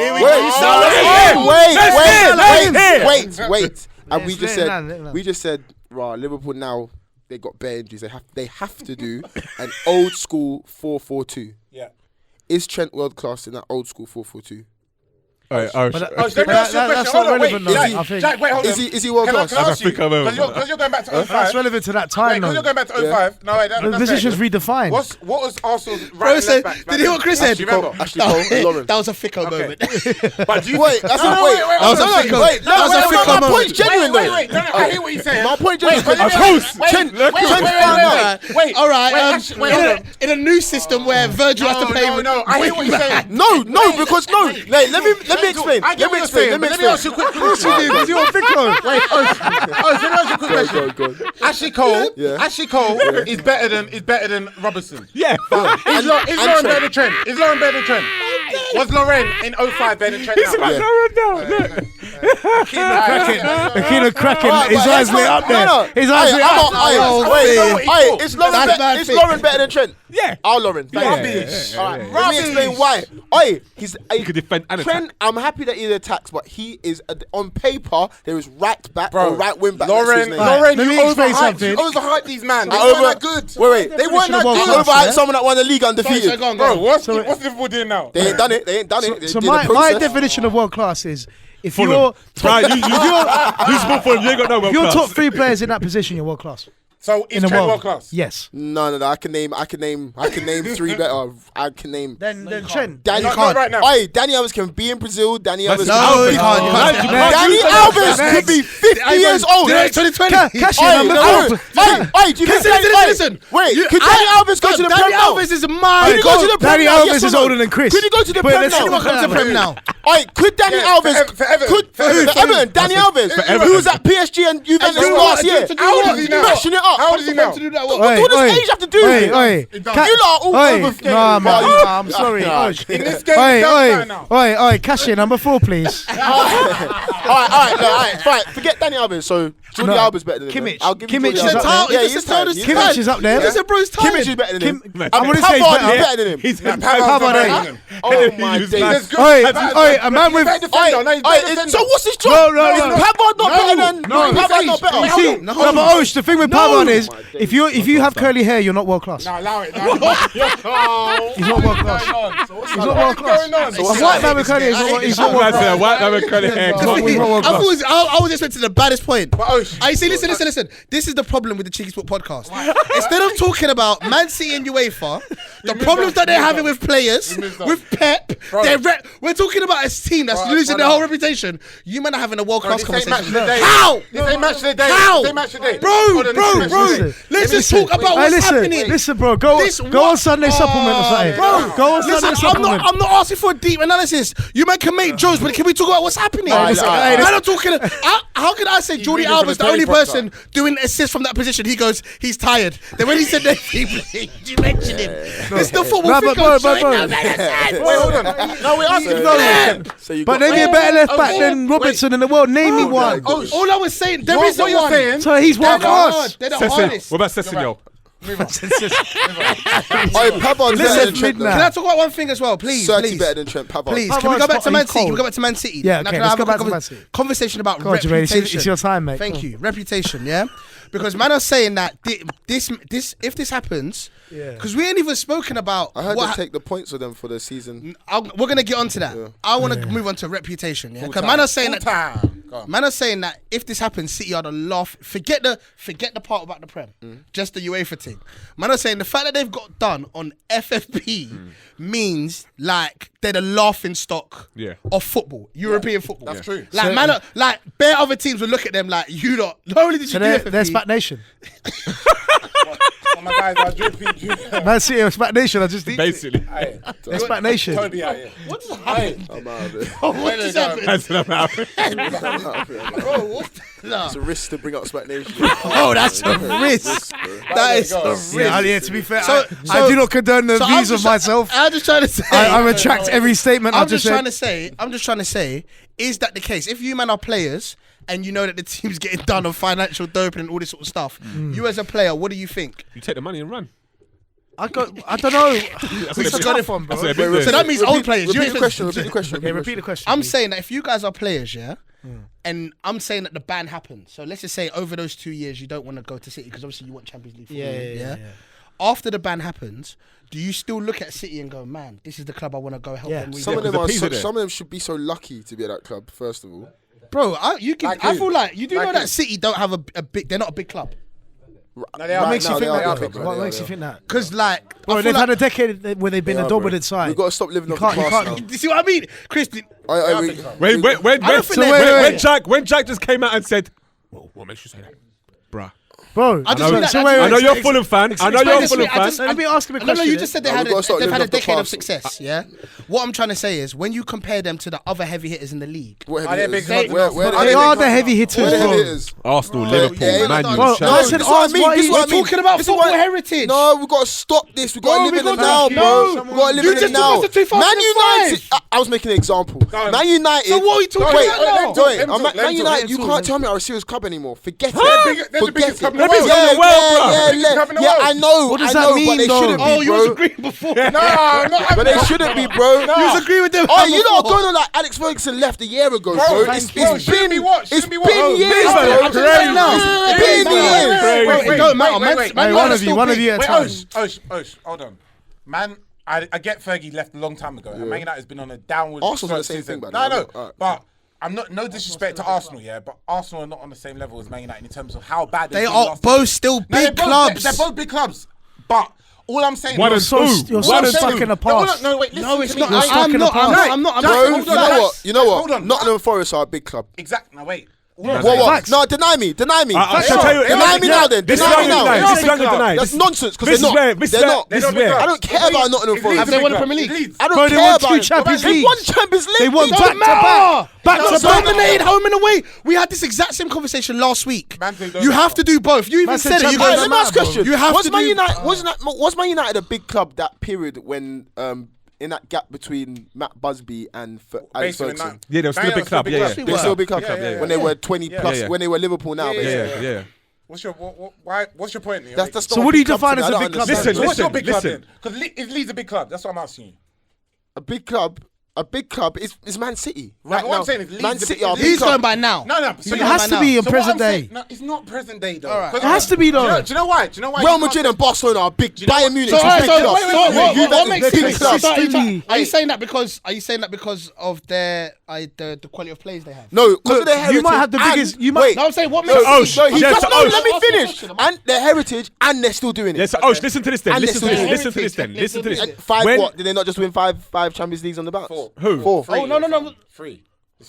wait, and we just let him land. said, right, Liverpool now they got bare injuries. They have to do an old school 4-4-2. Yeah. Is Trent world class in that old school 4-4-2? But Oh, let me ask you a that's question. not Hold on, wait. relevant, though, Jack, I think. Jack, wait, hold on. Is he world Can I class? ask you? Africa moment. Because you're going back to 05. That's relevant to that time, Because you're though. going back to 05. No, wait, The that's position's fair. redefined. What was Arsenal's Bro right and said, left back? did you hear what Chris said? Do you remember? Ashley Cole, Lauren. That was a Ficko moment. But do you Wait, that's No, not no, wait. wait, wait, That was wait, a wait, wait. wait, No, that was a wait, Ficko my moment. point's genuine Wait, though. wait, no, I hear what you're saying. My point Wait, genuine. wait, Of course. Wait, All right. Wait, hold on. In a new system where Virgil has to play with. No, I hear what you're saying. No, because no. Let me explain. I get what you're saying. Let me ask you a quick question. Because you're a Ficko. Wait, let me ask you a quick question. Go. Ashley Cole, Yeah. Ashley Cole is better than Robertson. Yeah. Is Lauren better than Trent? Is Lauren better than Trent? Was Lauren in 05 better than Trent? He's about to Akina cracking. His eyes lit up there. His eyes lit up. Wait, is Lauren better than Trent? Yeah. Our Lauren. Rubbish. Alright, let me explain why. He could defend and attack. Trent, I'm happy that he attacks, but he is on paper there is right back Bro, or right wing back. Lauren, next to his name. Lauren, Let you me explain overhyped. something. You overhyped these man. They I weren't over- that good. Wait, they weren't that Definition of good. world class, Overhyped yeah? someone that won the league undefeated. Go on. Bro, what's Liverpool doing now? They ain't done it. They So did my the process. definition of world class is if Fulham. you're Right, you support Fulham. You ain't got no world if you're class. top 3 players in that position, you're world class. So is In the Trent world. world class? Yes. No. I can name 3 better. I can name. Then Trent. Danny Not can't. right now. Oi, Danny Alves can be in Brazil. Danny Alves. No, you can't. Danny Alves could be 50 years old. 2020. Cash in, Oi, I'm no. Oi, do you think Listen. Wait, could Danny Alves go to the Prem Danny now? Alves is my Could he go to the Prem Danny now? Alves Yes or is no? older than Chris. Could he go to the But Prem let's now? see what Come to Prem now. Alright, could Danny Alves for Everton. could for Everton? Danny Alves, who was at PSG and Juventus last year, How old is he now? smashing it up. How old is he now? What does age have to do with it? You lot are all over. Nah, man, I'm sorry. In this game, right now. Oi, cash in number 4, please. Alright, fine. Forget Danny Alves. So Jordi Alba's better than him. Kimmich. I'll give you Kimmich Jordi is Alba. up there. Yeah, he's tired. Kimmich is up there. Listen, bro, he's tired. Kimmich is better than him. I'm gonna say he's Pavard is better than him. He's Pavard. Oh my days. Oi, a man with. So what's his job? No. Is Pavard not better than? Pavard not better. You see, no, but Osh, the thing with Pavard is, if you have curly hair, you're not world class. No, allow it. He's not world class. He's not world class. A white man with curly hair, he's not world class. White man with curly hair. I was expecting the baddest point. Osh. I see. Listen. This is the problem with the Cheeky Sport podcast. Instead of talking about Man City and UEFA, the problems that they're having with players, with Pep, we're talking about a team that's losing their whole reputation. You men are having a world class conversation. How? This ain't match of the day. How? This ain't match of the day. Bro. Let's just talk about what's happening. Listen, bro. Go on Sunday supplement or something. Bro, go on Sunday supplement. I'm not asking for a deep analysis. You man can make jokes, but can we talk about what's happening? I'm not talking. How can I say Jordi Alba's the only person doing assists from that position? He goes, he's tired. Then when he said that, you mentioned him. It's the football thing. Wait, hold on. No, we're asking. But they get better left back than Robertson in the world. Name me one. All I was saying, there is what you're saying. So he's world class. They're the hardest. What about Cecilio? Listen, can I talk about one thing as well, please? Certainly better than Trent Pavard. Please, can we go back to Man City? Can we go back to Man City? Yeah, okay, let's go back to Man City. Conversation about God, reputation. it's your time, mate. Thank you. Reputation, yeah? Because man are saying that this if this happens, because we ain't even spoken about. I heard they take the points of them for the season. We're gonna get onto that. Yeah. I want to move on to reputation, yeah. Because man are saying that if this happens, City are the laugh. Forget the part about the Prem, just the UEFA thing. Man are saying the fact that they've got done on FFP means like they're the laughing stock of football, European football. That's true. Like man, like bare other teams will look at them like you lot. Not only did you do FFP, they're Spat Nation. My guys are dripping. Man City are Spat Nation. I just Basically. They're Spat Nation. Toby out here. what just happened? I'm out of it. What just happened? Bro, what? It's a risk to bring up Smack Nation. Oh, that's a risk. That is a risk. Yeah, to be fair, I do not condone the views of myself. I'm just trying to say. I retract every statement I've just said. I'm just trying to say, is that the case? If you man are players and you know that the team's getting done on financial doping and all this sort of stuff, you as a player, what do you think? You take the money and run. I don't know. It's a tough one, bro. So that means old players. Repeat the question. Repeat the question. I'm saying that if you guys are players, and I'm saying that the ban happened. So let's just say over those 2 years you don't want to go to City because obviously you want Champions League football. Yeah. After the ban happens, do you still look at City and go, man, this is the club I want to go help them? Some of them should be so lucky to be at that club. First of all, bro, I feel like you do know that City don't have a big. They're not a big club. What makes you think that? What makes you think that? Because like, they've had a decade where they've been a dominant side. We've got to stop living off the past now. You see what I mean, Chris? When Jack just came out and said, "What makes you say that, bruh?" Bro, I know you're a Fulham fan. Let me ask him a question. No, you just said they've had a decade of success. Yeah. What I'm trying to say is, when you compare them to the other heavy hitters in the league, they are the heavy hitters. Arsenal, Liverpool, Man U. I said, we're talking about football heritage. No, we've got to stop this. We've got to live in the now, bro. We've got to live in the now. Man United. I was making an example. Man United. So what are you talking about? Man United. You can't tell me are a serious club anymore. Forget it. They're the biggest club in the world. Yeah, I know. What does that mean, though? Oh, you was agreeing before. But they shouldn't be, bro. You was agreeing with them. Oh, you know, going on like Alex Ferguson left a year ago, bro. It's been years. It's been years. It don't matter. One of you at a time. Osh, hold on. Man, I get Fergie left a long time ago. And Man United has been on a downward. Arsenal's the same thing, by the way. No. But I'm not, no disrespect to Arsenal, but Arsenal are not on the same level as Man United in terms of how bad they are. Both still big clubs. They're both big clubs, but all I'm saying you're so stuck in the past. No, wait, listen. No, it's to not. me. I'm not. Bro, you know what? Nottingham Forest are a big club. Exactly. No, wait. What? No, deny me. I'll tell you. Deny me now then. This is Deny me now. This is deny. That's nonsense because they're not. They're not. This is where. I don't care about Nottingham Forest. Have they won the Premier League? I don't Bro, they care won about 2 Champions They Leagues. won Champions League. They won League. back to back. Back to back. Dominated home and away. We had this exact same conversation last week. You have to do both. You even said it. You Alright, guys. let me ask a question. You have was to Man do. United was Man United a big club that period when in that gap between Matt Busby and Alex Ferguson? Yeah, they were still a big club. Yeah, They were still a big club when they were 20 plus. yeah. When they were Liverpool now, basically. yeah. What's your point? That's So what do you define as a big club? Listen, So what's your big club listen. then? Because is Leeds a big club? That's what I'm asking you. A big club is Man City right what now. I'm saying is Leeds Man is a City big- are a big He's club. going by now. No. So It has to be in So what present I'm saying- day. No, it's not present day though. Alright. 'Cause It has to be though. Do you know why? Real Madrid and Barcelona are big. Bayern Munich So, is a alright, big so club. what makes Big it club. Are you saying that because of their the quality of players they have? No, because of their heritage. You might have the and- biggest. You might. Wait, No, I'm saying what no, makes let me Osh. finish. And their heritage, and they're still doing it. Yes, Osh, listen to this then. And Listen to listen this. to Listen to this. And five When- what? Did they not just win five Champions Leagues on the bounce? Who? Four. Oh no. 3.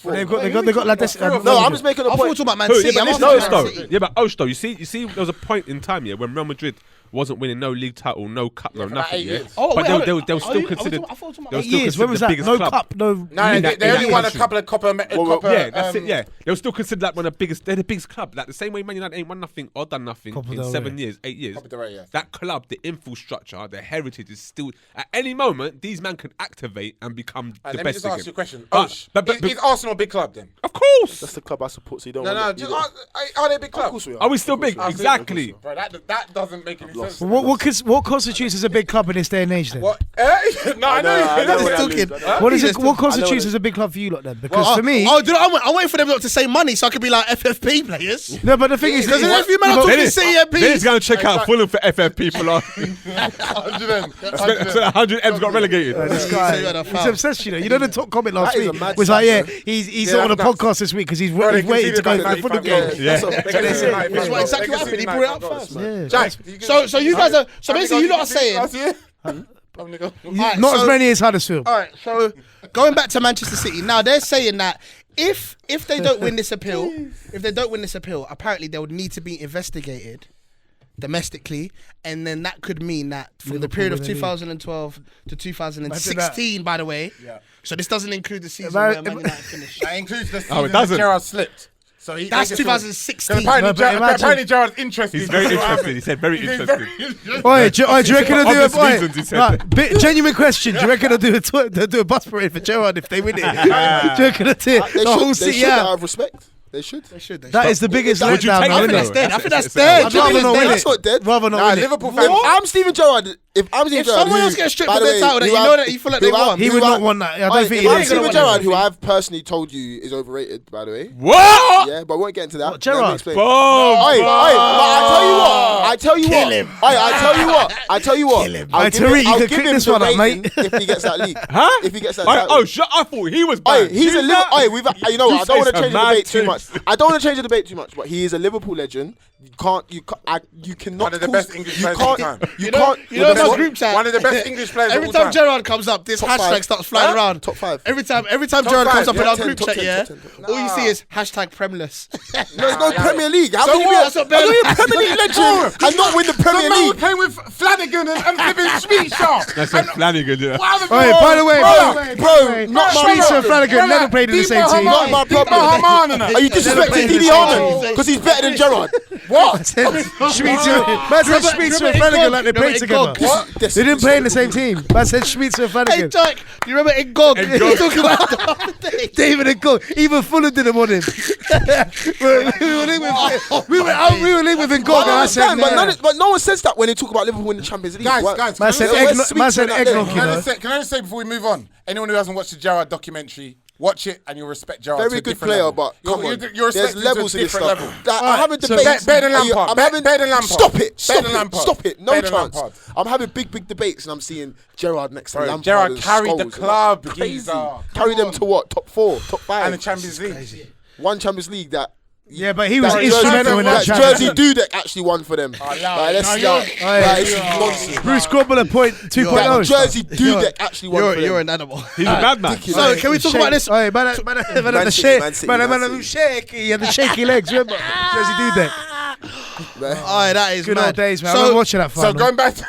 They've got like this. No, I'm just making a I thought we were point. talking about Man Who? City. Yeah, I'm but asking listen to about this Man though. City. Yeah, but Osh though, you see, there was a point in time when Real Madrid wasn't winning no league title, no cup, no for about nothing. 8 Yeah, years. Oh, but wait, they were are still we considered. talking- I thought we were talking They were about still Years. When was considered the that? biggest No club. cup. No. No, they only won a country. couple of copper. Yeah, that's it. Yeah, they were still considered like one of the biggest. They're the biggest club. Like the same way Man United ain't won nothing or done nothing Copa in del 7 Rey. years, 8 years. Copa del Rey, yeah. That club, the infrastructure, the heritage is still. At any moment, these men can activate and become the Let me best just ask again. you a question. But- Osh, but- is Arsenal a big club then? Of course. That's the club I support, so you don't No, want just are they a big Of club? course we Are we still big? Exactly. Bro, that doesn't make any sense. What constitutes as a big club in this day and age then? What? No, I know. I know He's what that talking. means. What is He it? just- What constitutes that- as a big club for you lot then? Because for me, I'm waiting for them to say money so I could be like FFP players. no. But the thing is, Because if you man are but- talking Then CMP, he's going to check out Fulham for FFP for like. 100 M's got relegated. This So guy, you had a he's foul. obsessed, you know. You know the top comment last That is a week mad was like, stat, yeah, he's Yeah, on a that's- podcast this week because he's Bro, they waiting to go to the conceded football about games. Yeah. That's what exactly what happened. He brought it up first. Yeah. Jack, So you guys are. So basically, you lot are saying. Alright, Not so- as many as Huddersfield. All right, so going back to Manchester City, now they're saying that if they don't win this appeal, apparently they would need to be investigated domestically, and then that could mean that from the period of Liverpool 2012 to 2016, by the way. Yeah. So this doesn't include the season About- where Man United finished. That includes the season Oh, it doesn't. that Gerrard slipped. So That's they just- 2016. Apparently, No, but imagine- apparently Gerrard's interested. He's very That's what interested. happened. He said very He's interested. Oi, do you reckon they'll do obvious reasons, he it? said. Right, genuine question. Do you reckon they'll do a bus parade for Gerrard if they win it? Do you reckon they'll do They the whole should city out out? of respect. They should. That is the biggest Would you letdown, take though, it, isn't though? it? I think that's It's- dead. I'd rather not win That's it. not dead. Rather not Nah, win it. Liverpool fans. I'm Steven Gerrard. If I'm Steven If Gerrard, someone who, else gets stripped by of the their way, title that who you I've- know that you feel like they who I've- won. He who would I've- not want that. I don't If think he I'm is. Steven Gerrard, who I've personally told you is overrated, by the way. What? Yeah, but we won't get into that. What, Gerrard? Let me explain. Boom. I tell you what. I tell you what. Hey, I'll give Tariq, you I'll can give click him this the one up, rating mate. if he gets that league. Huh? If he gets that I title. thought he was Oi, bad. he's a Liverpool. We've. You know, You what, I don't want say to change the some debate mad too much. things. I don't want to change the debate too much, but he is a Liverpool legend. You cannot. One of the cause- best English you players of all can't- time. You You know can't. in my best- group chat. one of the best English players Every of all time time. Gerrard comes up, this Top hashtag five. starts flying around. Top five. Every time Gerrard five, comes up in yeah, our 10, group top chat, 10, yeah, top 10. all you see is hashtag Premless. No, it's no Premier League. How So can you be what? That's what how can you be a Ben- Premier League legend and not win the Premier Man, we're League? playing with Flanagan and flipping Sweet Sharp. That's a Flanagan, yeah. Oi, by the way, not my Schmitz and problem. Flanagan never played in the same team. Not my problem. Are you disrespecting Didi Harmon because he's better than Gerrard? What? Schmitz and Flanagan like they played together. They didn't play in the same team. Man said Schmitz and Hey, Flanagan. Jack, do you remember Ngog? We were talking about the other day. David and Ngog. Even Fulham didn't want him. we were linked with Ngog, and I said, But no one says that when they talk about Liverpool winning the Champions League. Guys, Man said eggnog, you know. Can I just say before we move on, anyone who hasn't watched the Gerrard documentary, watch it and you'll respect Gerrard. Very to a good different player, level. but come on. You're There's respected levels to to a this different stuff. level. I'm having so debates. better than Lampard. I'm having- Better than Lampard. Stop it. Better than Lampard. Stop it. No Better than chance. Lampard. I'm having big debates and I'm seeing Gerrard next to Bro, Lampard. Gerrard and carried the Scholes. club, Crazy. geezer. Carried Come them to what? Top 4, top 5. And the Champions League. One Champions League that Yeah, but he was that instrumental in that Jersey challenge. Dudek actually won for them. This is nonsense. Bruce Grobbler point 2.0. That Jersey Dudek actually won for them. You're an animal. He's a madman. So can we talk about this? Man, the shaky, and the shaky legs. Remember, Jersey Dudek. Alright, that is Good mad. old days, man. I remember watching that So final. going back to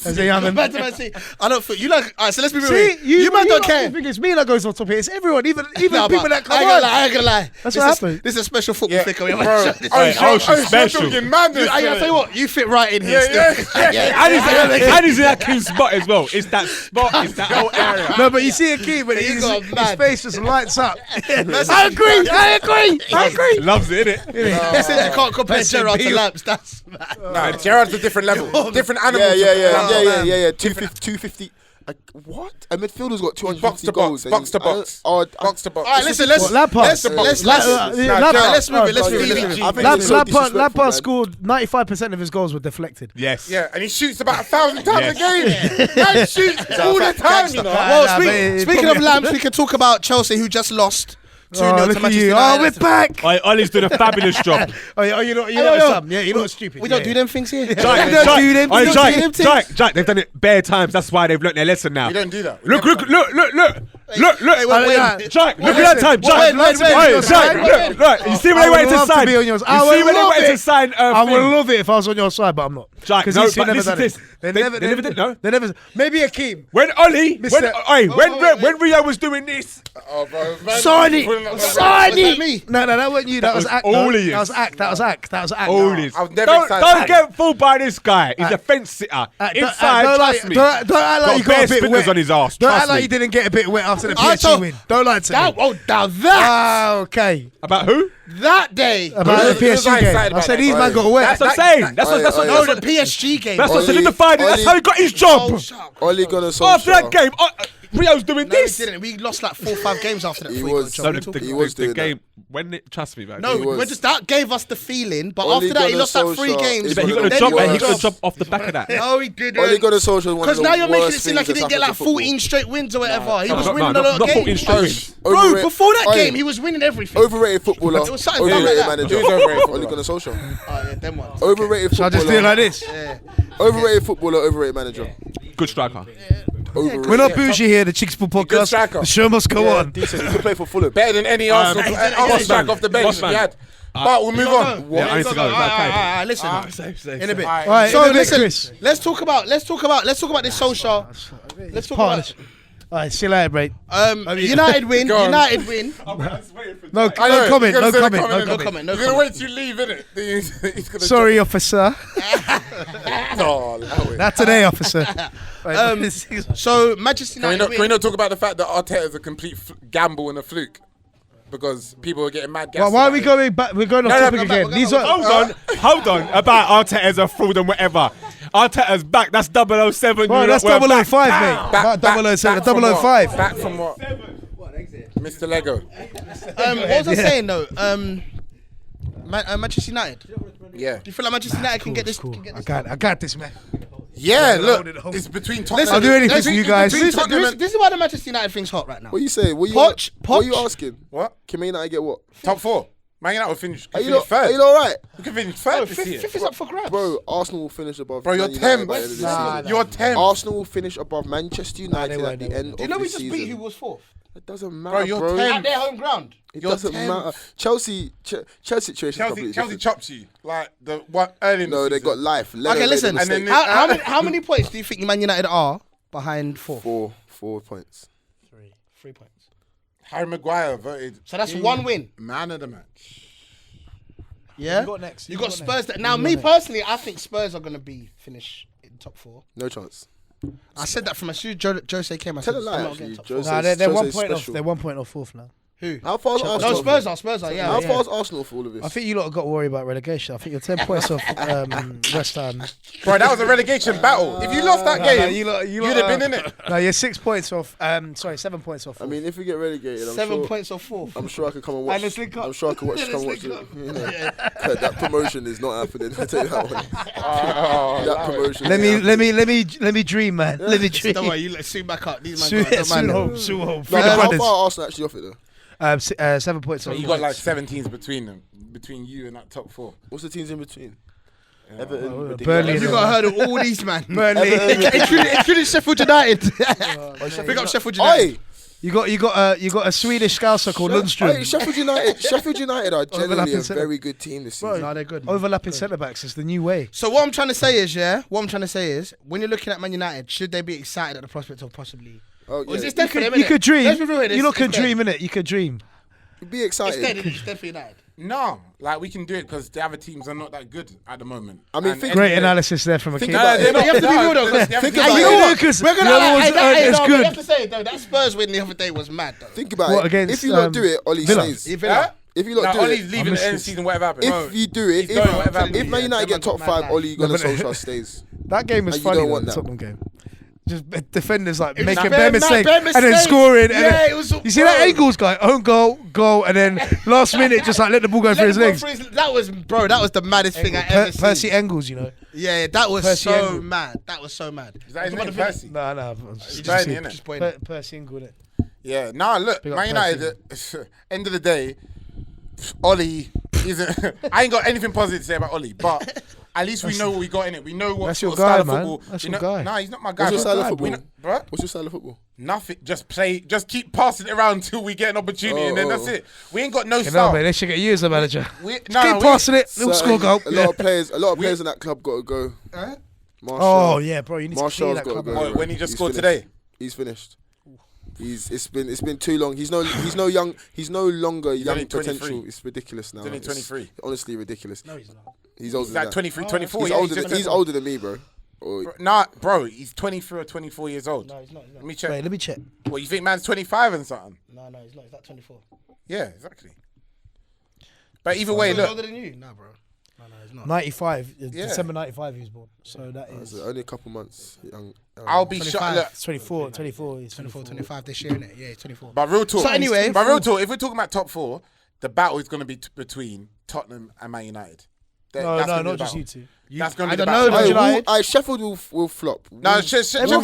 As a young man. Back to Man City. I don't feel you like. Alright, so let's be real. See, You man don't care. I think it's me that goes on top here. It's everyone, even Nah, people but that come I ain't gonna on. lie. I ain't gonna lie. That's This what is- happened. This is a special football Yeah, flick. We bro. haven't shown Oh, this. she's special. talking madness. I tell you what, you fit right in here. Yeah, still. And he's in that key spot as well. It's that spot. It's that whole area. No, but you see a key, but He's his got mad. face just lights up. I agree. Loves it, innit? He said you can't compare That's Gerrard to Bill. Lamps. That's mad. Nah, Gerrard's a different level. Different animal. Yeah. 250. What? A midfielder's got 250 Box to goals. box. Box to box. Box to box. All right, listen. Let's Lampard. let's move it. Let's move it. Lampard scored 95% of his goals were deflected. Yes. Yeah, and he shoots about 1,000 times a game. Man shoots all the time, you know. Well, but speaking of Lamps, we can talk about Chelsea, who just lost 2-0 Oh, to look at Manchester you. United. Oh, we're back. Ollie's doing a fabulous job. Oh, you know something. Yeah, you're not stupid. We don't do them things here. Jack, they've done it bare times. That's why they've learnt their lesson now. We don't do that. Look. Wait. Jack, look at that time. Jack, look. You see when they went to sign? You see when they went to sign? I would love it if I was on your side, but I'm not. Jack, Because no, he's but never listen done to it. this. They They never never did, no? They never. Maybe Akeem. When Ollie, Mr. when Rio was doing this, Oh, bro. Man, Sign pulling up it! the- Sign Was that it! me? No, that wasn't you. That was was Act. Ollie. That was Act. That was Act. Ollie. I was never excited. Don't get fooled by this guy. He's a fence sitter. Inside, trust me. Don't act like you got a bit sprinkles wet on his ass. Don't act Trust like me. you didn't get a bit wet after the I PSG told- win. Don't lie to me. Now that Ah, okay. About who? that day. About the Who was PSG I game. excited I about said that? these man got wet. That's what I'm saying. That's what. No, the PSG game. That's what Ollie- solidified it. That's how he got his job. Oh, shut up. Ole Gunnar After that Solskjaer. game, Rio's doing No, we this. didn't. We lost like 4 or 5 games after that. He before was- got No, a job. He was the doing game. When it, trust me, man. No, He was. we're just that gave us the feeling, but Ole after that he Gunnar lost like 3 Solskjaer games. is But he one got of a the job. worst. He got a job off the back of that. No, he didn't. Ole Gunnar Solskjaer is one of Because the now you're making it worst seem like he things didn't get that's like happened to 14 straight wins or whatever. He was No, winning no, a lot of not 14 games. straight wins. Bro, before that Oi, game, he was winning everything. Overrated footballer. It was something dumb Overrated like that. manager. Who's overrated Ole footballer? Gunnar Solskjaer. Oh, yeah, them ones. Overrated Shall I just do it footballer. like this? Overrated footballer. Overrated manager. Good striker. Overrated. We're not bougie here, the CheekySport podcast. striker. The show must go on. Decent. He could play for Fulham. Better than any Arsenal strike off the bench Boss man. we had. But we'll move on. Yeah, I need to go. Listen, in a bit. Alright. Right, So in a bit, listen, Chris. let's talk about this social. Let's talk about All right, see you later, mate. United win. Go on. United win. No I know, comment. you're No gonna say comment. the No No comment. No You're gonna comment. wait till you leave, innit? He's gonna Sorry, officer. No, allow it. Not today, officer. So Manchester Can we, United not, can we win. not talk about the fact that Arteta is a complete gamble and a fluke? Because people are getting mad. Why are we going back? We're going off No, no, topic go again. back, These go are. Hold on. About Arteta's a fraud and whatever. Arteta's back. That's 007. Bro, that's We're 005, back. mate. Not 007, from what? 005. Back from what? Mr. Lego. What was I saying though? Manchester United. Do Yeah. you feel like Manchester United can get this? Cool. Can get I this got this, man. Yeah, look. hold it, hold It's it. between Tottenham. I'll do anything for you guys. Between This Tottenham is and this is why the Manchester United thing's hot right now. What you say? What you Poch, What you Poch. asking? What? Can Man United get what? Top 4. Man United will finish. Are you finish not? third. Are you all right, You can finish third this year. Fifth is up for grabs. bro? Arsenal will finish above. Bro, you're Man United 10. by the end of this season. You're 10. Arsenal will finish above Manchester United won't, at they the won't. end Do you of know the we just season. beat who was 4th? It doesn't matter, you're bro. 10. At their home ground. It You're doesn't 10. matter. Chelsea situation. Chelsea chops you like the what early in the No, they season. got life. Okay, listen. And then How many points do you think Man United are behind 4th? 4 points. 3 points. Harry Maguire voted. So that's 1 win. Man of the match. Yeah. You got next. You got Spurs. Now, me personally, I think Spurs are gonna be finish in top 4. No chance. I said that from as soon as Jose came. I Tell said a they're lie, not actually. getting top Jose- 4. Nah, they're 1 Jose's point off. special. They're 1 point off 4th now. Who? How far is No, Arsenal? Spurs are. Yeah. How yeah. far is Arsenal for all of this? I think you lot have got to worry about relegation. I think you're 10 points off West Ham. Bro, that was a relegation battle. If you lost that game, you you'd have been in it. No, you're 6 points off. 7 points off. I mean, if we get relegated, I'm 7 sure. points off 4th. I'm sure I could come and watch. let's link up. I'm sure I could watch. Come watch it. You know, that promotion is not happening. I tell you that one. That promotion. Let me dream, man. Let me dream. Don't worry, you soon back up. These man Soon home. No, Free the how brothers. far are Arsenal actually off it though? 7 points. So you got like 17s between you and that top 4. What's the teams in between? Everton, Burnley. You got to hurdle all these, man. Burnley. including Sheffield United. Big up Sheffield United. You got a Swedish scouser called Lundström. Sheffield United are generally a very good team this season. No, they're good. Overlapping centre backs is the new way. So what I'm trying to say is, when you're looking at Man United, should they be excited at the prospect of possibly? Oh, yeah. It's dead for them, You innit? could dream. Let's be real, You lot can it's dead. dream, innit? You could dream. Be excited. It's dead for United. No, like we can do it because the other teams are not that good at the moment. I mean, And think- Great analysis there from Akeem. about it. You have to be real though. Think Hey, about you it. know what? Because We're the gonna other ones aren't as You good. have to say though, that Spurs win the other day was mad though. Think about What, it. against, If you don't do it, Ollie Villa? stays. Villa. If you don't do Ollie's it, leaving the end of the season, whatever happens. if you do it, He's going whatever if happens. Man United get top 5, Ollie Gunnar Solskjaer stays. That game was And you funny, don't though, want the that. Tottenham game. Just defenders like It was making bare- bare nah, mistakes bare and then mistakes. scoring. And Yeah, then, it was- you see that bro. Engels guy, own goal, and then last minute just like let the ball go through his legs. That was the maddest thing I ever seen. Percy Engels, you know. Yeah, that was Percy so Engel. mad. That was so mad. Is that his Come on, name, the Villa. Percy? No. He's Burnley, innit? Just pointing. Percy Engel, innit? Yeah, nah, look, Big up Man United, end of the day, Ollie isn't. I ain't got anything positive to say about Ollie, but at least we know what we got in it. We know what That's sort your of style guy, of man. football. That's we your know, guy. Nah, he's not my guy. What's your style of We football? know- bruh? What's your style of football? Nothing. Just play. Just keep passing it around till we get an opportunity, and then that's it. We ain't got no You know, style. man, they should get you as a manager. We, Keep passing it, little score goal. A lot of players in that club got to go. Martial. Oh yeah, bro, you need to clear Martial's that got to club. go. out. What, when he just He's scored finished. today? He's finished. It's been too long. He's no longer young only 23. potential. It's ridiculous now. He's only It's 23. honestly ridiculous. No, he's not. He's older He's than like that. 23, 24. He's yeah, older. just- He's older than me, bro. Or, Nah, bro, he's 23 or 24 years old. No, he's not. Let me check. Wait, let me check. What, you think man's 25 and something? No, he's not. He's like 24. Yeah, exactly. But either way, He's look. older than you? Nah, bro. No, he's not. 95, Yeah. December 95 he was born. So that it's is only a couple months young. I'll be 25. shocked. Look, 24. He's 24, 25 this year, innit? Yeah, he's 24. but real talk. So anyway- but real talk. If we're talking about top 4, the battle is going to be between Tottenham and Man United. No, That's gonna be not the just battle. you two. That's going I to be the don't battle. know, Hey, United. Sheffield will flop. No, Everyone keeps saying Everyone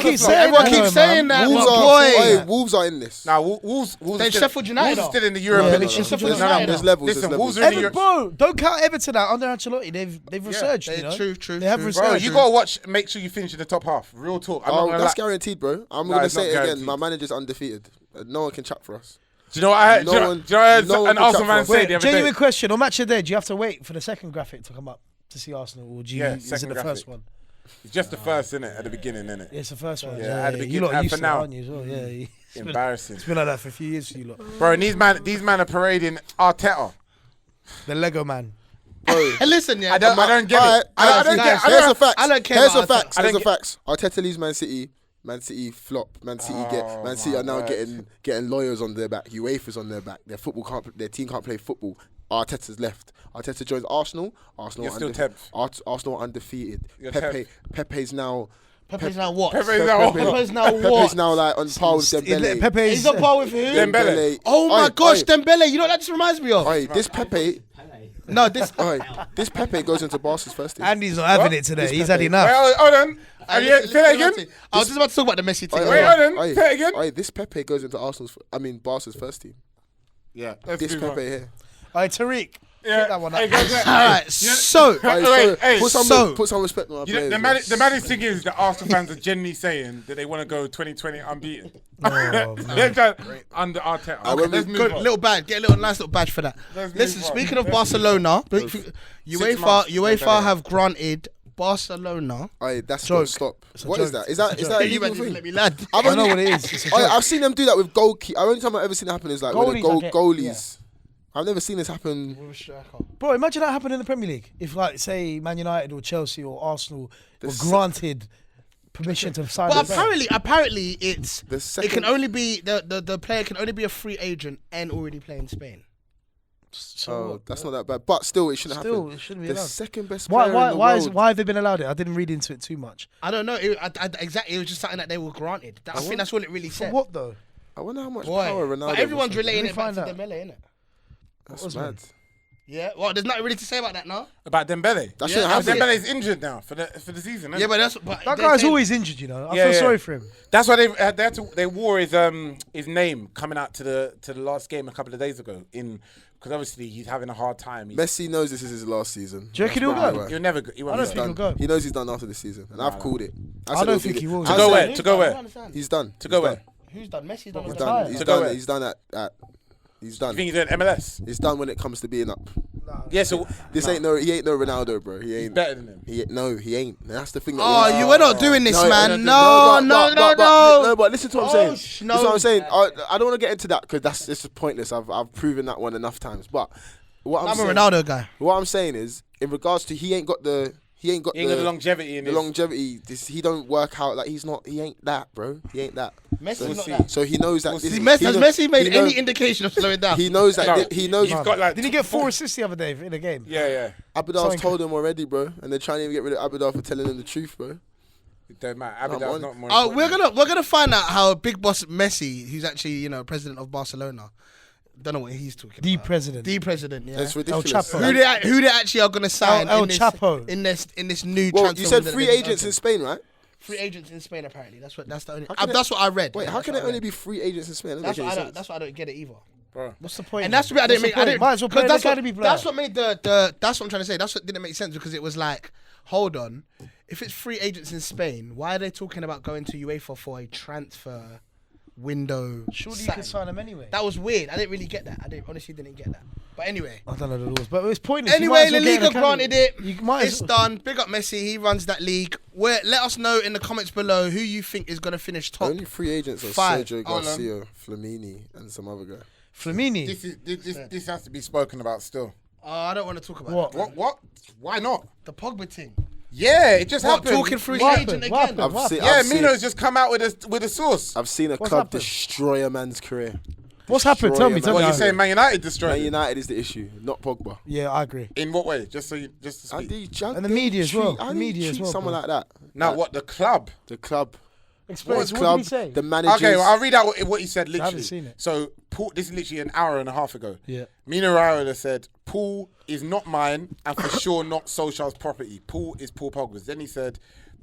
that, keeps though, saying man. that, Wolves my are. boy. Wolves are in this. Now, Wolves Then are still, Sheffield United Wolves are are. still in the European Yeah, League. Sheffield United are. There's levels. Listen, there's Wolves levels. are in the Bro, don't count Everton out under Ancelotti. They've resurged. They- You know? true, They have true. resurged. Bro, you got to watch, make sure you finish in the top half. Real talk. I'm not Oh, gonna that's lie. guaranteed, bro. I'm No, gonna it's not say it again. guaranteed. My manager's undefeated. No one can chat for us. Do you know what I heard? No Do you know one- what I heard no one an can Arsenal chat man for us. say the other Genuine day? question. On match of the day, do you have to wait for the second graphic to come up to see Arsenal, or do you? Yeah, is it second the first graphic. one? It's just the first, innit? At the beginning, innit? Yeah, it's the first one. Yeah, at the You beginning- lot and used for to now. it, aren't you? As well? Yeah. Embarrassing. It's been like that for a few years for you lot. Bro, and these man are parading Arteta. The Lego man. Bro, Hey, listen, yeah. I don't get it. I don't get. Here's the facts. I don't care Here's the about Arteta. facts. I Here's don't the facts. Arteta leaves Man City. Man City flop. Man City are now getting lawyers on their back. UEFA's on their back. Their team can't play football. Arteta's left. Arteta joins Arsenal. Arsenal You're still undefe- 10th. Arsenal are undefeated. You're Pepe's now. Pepe's now what? Pepe's now what? Pepe's now Pepe's what? now like on par with Dembele. Pepe He's on par with who? Dembele. Oh my Oi, gosh, oi, Dembele. You know what that just reminds me of? oi, this Pepe. No, this. This Pepe goes into Barca's first team. Andy's not having it today. This He's Pepe. had enough. Wait, hold on. Say that again. I was just about to talk about the Messi thing. Wait, hold on. Say it again. This Pepe goes into Barca's first team. Yeah. This Pepe here. Alright, Tariq. Yeah. Pick that one up. Hey, guys, All right, so Put some respect on our You know, players. the maddest thing is that Arsenal fans are genuinely saying that they want to go 2020 unbeaten. They're just under Arteta. Okay, let's move good on. little badge. Get a nice little badge for that. Let's Listen, move on. speaking of Barcelona, months, UEFA have granted Barcelona. That's got to stop. What is joke. that? Is that a You legal man, just thing? let me lad. I know what it is. It's a joke. I've seen them do that with goalkeepers. The only time I've ever seen it happen is like with the Goalies, I get- goalies. I've never seen this happen. Bro, imagine that happened in the Premier League. If, like, say, Man United or Chelsea or Arsenal were granted permission to sign. But a player. apparently, it's The it second- can only be the player can only be a free agent and already play in Spain. Oh, that's not that bad. But still, it shouldn't Still, happen. it shouldn't be The allowed. second best Why? player Why? in the Why, world. why have they been allowed it? I didn't read into it too much. I don't know. Exactly. It was just something that they were granted. I think that's all it really For said. what though? I wonder how much Boy. power Ronaldo. But everyone's was. relating Let me it back find to out. Dembele, innit? That's mad. Yeah. Well, there's nothing really to say about that now. About Dembele. That Yeah, shouldn't happen. Dembele's injured now for the season. Yeah, but that's That guy's always injured, you know. I Yeah, feel yeah. sorry for him. That's why they wore his name coming out to the last game a couple of days ago because obviously he's having a hard time. Messi knows this is his last season. Do you reckon he'll go? He'll never go. He won't I don't go. think he'll go. He knows he's done after this season, and I've called it. I said don't it'll think be he will. To go where? To go where? He's done. To go where? Who's done? Messi's done. He's on the done. side. He's To go done. where? He's done at. He's done. You think he's doing MLS? He's done when it comes to being up. Yeah. So This ain't no. He ain't no Ronaldo, bro. He ain't. better than him. He ain't. That's the thing. That Oh, we're not doing this, man. No, No. but listen to what I'm saying. No. Listen to what I'm saying. I don't want to get into that because it's pointless. I've proven that one enough times. But what I'm saying, a Ronaldo guy. What I'm saying is, in regards to he ain't got the longevity in the his. longevity. He don't work out like he's not. He ain't that, bro. He ain't that. Messi's not see. that. So he knows that. see. this- Has he knows- Messi made he knows- any indication of slowing down? He knows that. No. He knows. He's got like. Did he get 4 assists the other day in a game? Yeah. Abidal's told him already, bro, and they're trying to even get rid of Abidal for telling him the truth, bro. It don't matter. on. Abidal's not more. Oh, important. we're gonna find out how Big Boss Messi, who's actually president of Barcelona, don't know what he's talking The about. president. The president, yeah. It's ridiculous. Chapo. Who they actually are gonna sign El in this, Chapo. in this new Well, transfer you said window free that they agents in opened. Spain, right? Free agents in Spain apparently. That's the only. can That's what I read. Wait, Yeah, how that's can what there I only read. be free agents in Spain? That That's doesn't what I make any don't. sense. That's what I don't get it either. Bro. What's the point? And that's the bit I didn't make. I didn't. Might as well play Because the academy player. that's what made the. That's what I'm trying to say. That's what didn't make sense because it was like, hold on, if it's free agents in Spain, why are they talking about going to UEFA for a transfer window? Surely you sign? can sign him anyway. That was weird. I didn't really get that. honestly didn't get that. But anyway. I don't know the rules, but it's pointless. You Anyway, might as La well get an Liga academy. granted it. You might It's as well. done. Big up Messi. He runs that league. Let us know in the comments below who you think is going to finish The top. only free agents are 5. Sergio Hold on. Garcia, Flamini, and some other guy. Flamini. This has to be spoken about still. I don't want to talk about What? What? Why not? the Pogba thing. Yeah, it just What, happened. talking through his What agent happened? What again? happened? I've seen- Yeah, I've seen- Mino's just come out with a source. I've seen a What's club happened? destroy a man's career. What's happened? Tell me. Destroy a What man's you me. saying? Man United destroyed Man it? United is the issue, not Pogba. Yeah, I agree. In what way? Just to And speak. And the media as well. How The do you media as treat well, someone bro. like that? Now what? The club. The club. Explain. What So what club? did he say? The managers. Okay, well, I'll read out what he said. Literally, haven't seen it. So Paul, this is literally an hour and a half ago. Yeah. Mino Raiola said, "Paul is not mine, and for sure not Solskjaer's property. Paul is Paul Pogba's." Then he said,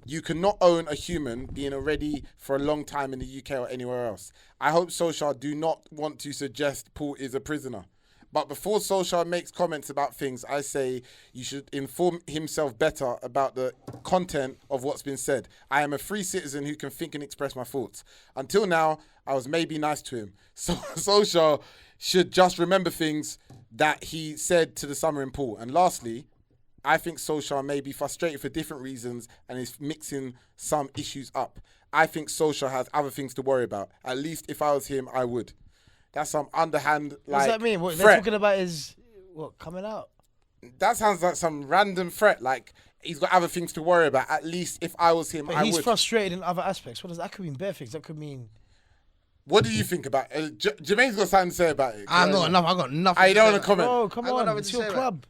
"You cannot own a human being already for a long time in the UK or anywhere else. I hope Solskjaer do not want to suggest Paul is a prisoner. But before Solskjaer makes comments about things, I say you should inform himself better about the content of what's been said. I am a free citizen who can think and express my thoughts. Until now, I was maybe nice to him. So Solskjaer should just remember things that he said to the summer in Paul. And lastly, I think Solskjaer may be frustrated for different reasons and is mixing some issues up. I think Solskjaer has other things to worry about. At least if I was him, I would." That's some underhand, What does that mean? What, they're threat. talking about is coming out. That sounds like some random threat. Like he's got other things to worry about. At least if I was him, But I he's would. frustrated in other aspects. What does that could mean? Bare things. That could mean. What do you think about it? Jermaine's got something to say about it. I got nothing. I to don't say want to about it. comment. Oh, come I got on! nothing It's to your say club.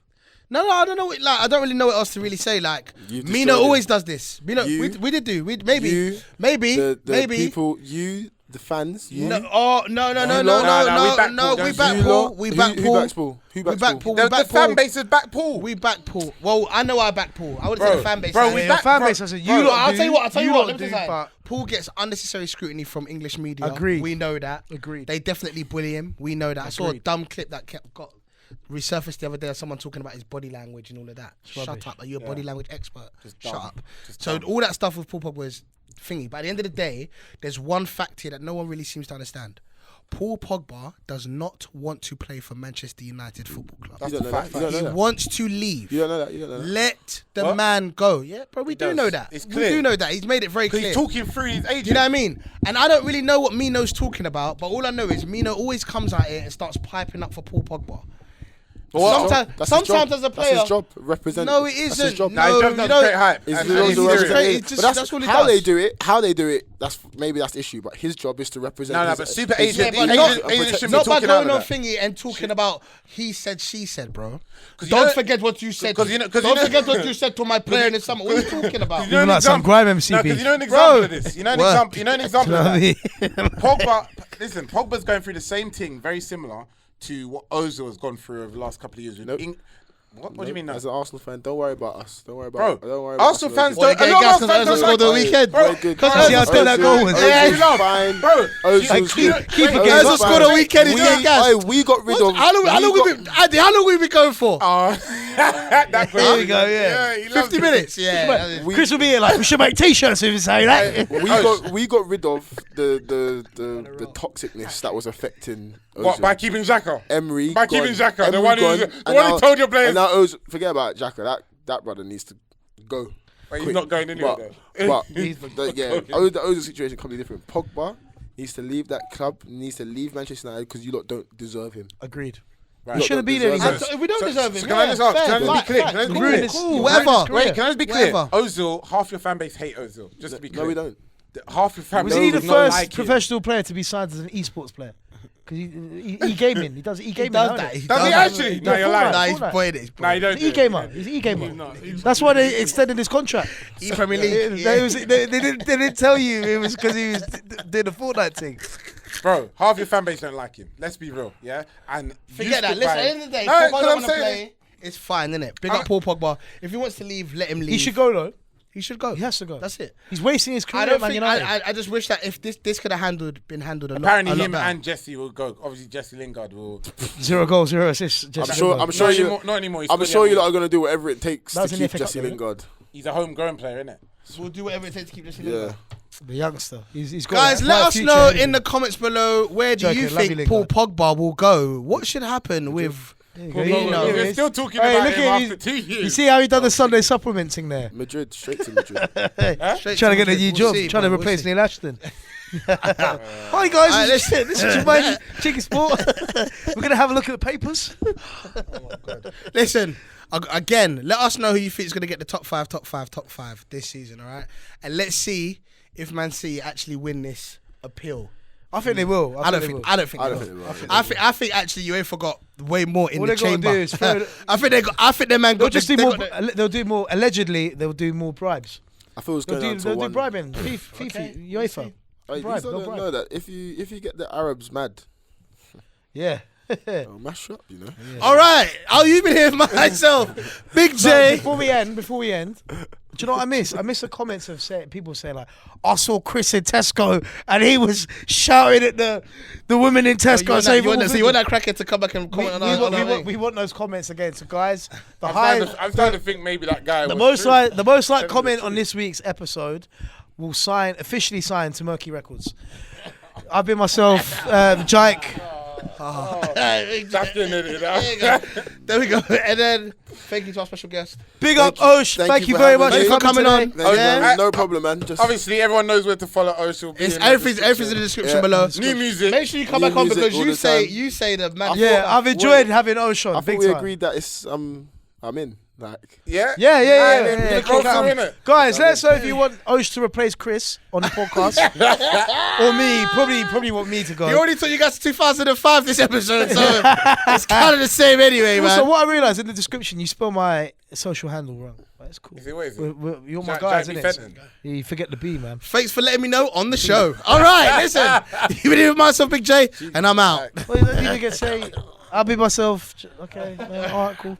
No, I don't know. I don't really know what else to really say. Like You Mino destroyed always it. does this. Mino, You- we did do. Maybe, You, maybe, the maybe. people, the fans, you. No, no, we back no, Paul, we don't back you? Paul. We back Who Paul. backs Paul? Who We backs back Paul? Paul. The, We back the fan Paul. base is back Paul. We back Paul. Well, I know I back Paul. I would say the fan base. bro, like- we Yeah, back- your fan bro, base. I said bro, you. lot I'll do, tell you what. Let lot me do, just say, but Paul gets unnecessary scrutiny from English media. Agreed. We know that. Agreed. They definitely bully him. We know that. I saw a Agreed. dumb clip that got resurfaced the other day of someone talking about his body language and all of that. Shut rubbish. up. Are you a body language expert? Shut dumb. up. Just So dumb. all that stuff with Paul Pogba is thingy. But at the end of the day, there's one fact here that no one really seems to understand. Paul Pogba does not want to play for Manchester United Football Club. That's You the don't know fact. that. You don't He know that. wants to leave. You don't know that. You don't know that. Let the What? man go. Yeah, bro, we do does. know that. It's We clear. do know that. He's made it very Because clear. he's talking through his agent. Do you know what I mean? And I don't really know what Mino's talking about, but all I know is Mino always comes out here and starts piping up for Paul Pogba. Sometimes, That's his sometimes job. as a player, That's his job. Represent. no, it That's his isn't. job. Nah, he No, just you does don't. great hype. It's And the he's rules of serious. representation. It's just- But that's that's all he how does. they do it. How they do it. That's maybe that's the issue. But his job is to represent. No, his- but super his- agent- Yeah, but Agent- not, agent should be not by talking out going of on that. thingy and talking about he said, she said, bro. you Don't know- forget what you said. 'cause you know- 'cause you Don't know- forget what you said to my player in the summer. What are you talking about? You know an like some example- grime No, MCB. because you know an example Bro. of this. You know an Word. example. You know an example of know that. what I mean? Pogba, listen, Pogba's going through the same thing, very similar to what Ozil has gone through over the last couple of years. With Nope. What do you mean? No? As an Arsenal fan, don't worry about us. Don't worry about. Bro, Don't worry about Arsenal fans Well, don't. they A get lot gas of because fans Ozil don't scored the like weekend. Bro, Because you see how good that goal was. Yeah, fine. bro. Keep it Ozil scored a weekend. He's getting gas. We got rid of. How long we been going for? That There we go, yeah. he loves 50 it. minutes. Yeah. Chris will be here like, we should make t-shirts if you say that. We got rid of the toxicness that was affecting Ozil. What, by keeping Xhaka? Emery By keeping gone. Xhaka, the Emery one gone, who told your players. And now Ozil, forget about Xhaka. That brother needs to go. But he's quick. not going anywhere. But the Ozil situation completely different. Pogba needs to leave that club. Needs to leave Manchester United because you lot don't deserve him. Agreed. Right. He shouldn't be there. We don't deserve him. Can I just ask? Can I just be clear? Can I just be clear? Cool, whatever. Wait, can I just be clear? Whatever. Ozil, half your fan base hate Ozil. Just to be clear. No, we don't. Half your fan Was base he the does not first like him. professional player to be signed as an esports player? Because e-gaming. He does e-gaming. does now, that. innit? Does he actually? No, you're lying. Nah, he's Fortnite. boyed it. Nah, you don't. He's an e-gamer. He's an e-gamer. That's why they extended his contract. Premier League. They didn't tell you it was because he was doing the Fortnite thing. Bro, half your fan base don't like him. Let's be real, yeah? And Forget that. stick Listen, by at the him. end of the day, No, Pogba 'cause don't I'm want to saying play. It's fine, innit? Big up Paul Pogba. If he wants to leave, let him leave. He should go though. He should go. He has to go. That's it. He's wasting his career I don't at Man think. United. I just wish that if this could have been handled a lot. Apparently a lot him better. and Jesse will go. Obviously Jesse Lingard will. 0 goals, 0 assists. I'm sure you. Not anymore. I'm sure you lot are gonna do whatever it takes to That's in keep FA Cup, Jesse though, Lingard. He's a homegrown player, innit? We'll do whatever it takes to keep this in. Yeah. The youngster. He's got Guys, quite let a us future know ahead of in him. the comments below where do you Joking, love you, think Paul Lingard. Pogba will go? What should happen with Firmino. We're Here it still is. talking Hey, about look him at after 2 years. You see how he done the Sunday supplementing there? Madrid, straight to Madrid. Straight Trying to get a Madrid? new We'll job, see, trying to bro, we'll replace see. Neil Ashton. Hi guys, this is my Cheeky Sport. We're going to have a look at the papers. Listen, again, let us know who you think is going to get the top five this season, all right? And let's see if Man City actually win this appeal. I think they will. I don't think they will. I think actually UEFA got way more in All the they gotta chamber. do is throw I think their man They'll got just the, do they more. got the- They'll do more. Allegedly, they'll do more bribes. I thought it was They'll going down do. to They'll do one. bribing. FIFA, UEFA. Hey, bribe, you still no don't bribe. know that if you get the Arabs mad, Yeah. they'll mash up, you know. All right. Oh, you've been here myself. Big J. Before we end, do you know what I miss? I miss the comments of people saying like, I saw Chris in Tesco and he was shouting at the women in Tesco. So you want that crackhead to come back and comment on our we want those comments again. So guys, I'm starting to think maybe that guy the was most true. like comment on this week's episode will officially sign to Murky Records. I've been myself, Jike. That's the idiot. There we go. And then thank you to our special guest. Big up, Osh. Thank you very much for coming on. Thank you, Yeah. man. No problem, man. Just Obviously, everyone knows where to follow Oshel. Everything's in the description below. New music. Make sure you come New back on music because all the time. you say the man. Yeah, I've enjoyed having Osh on. I thought Big we time. agreed that it's I'm in. Like Yeah? Yeah. Go through, innit? Guys, let us know if you want Osh to replace Chris on the podcast, or me. Probably want me to go. He already told you guys 2005 this episode, so it's kind of the same anyway, man. Also, what I realised in the description, you spell my social handle wrong. That's cool. Is it, what is it? You're my Jack- guys, Jack innit? Fenton. You forget the B, man. Thanks for letting me know on the show. All right, listen. You've been here with myself, Big J, and I'm out. Well, you don't even get to say, I'll be myself. Okay, all right, cool.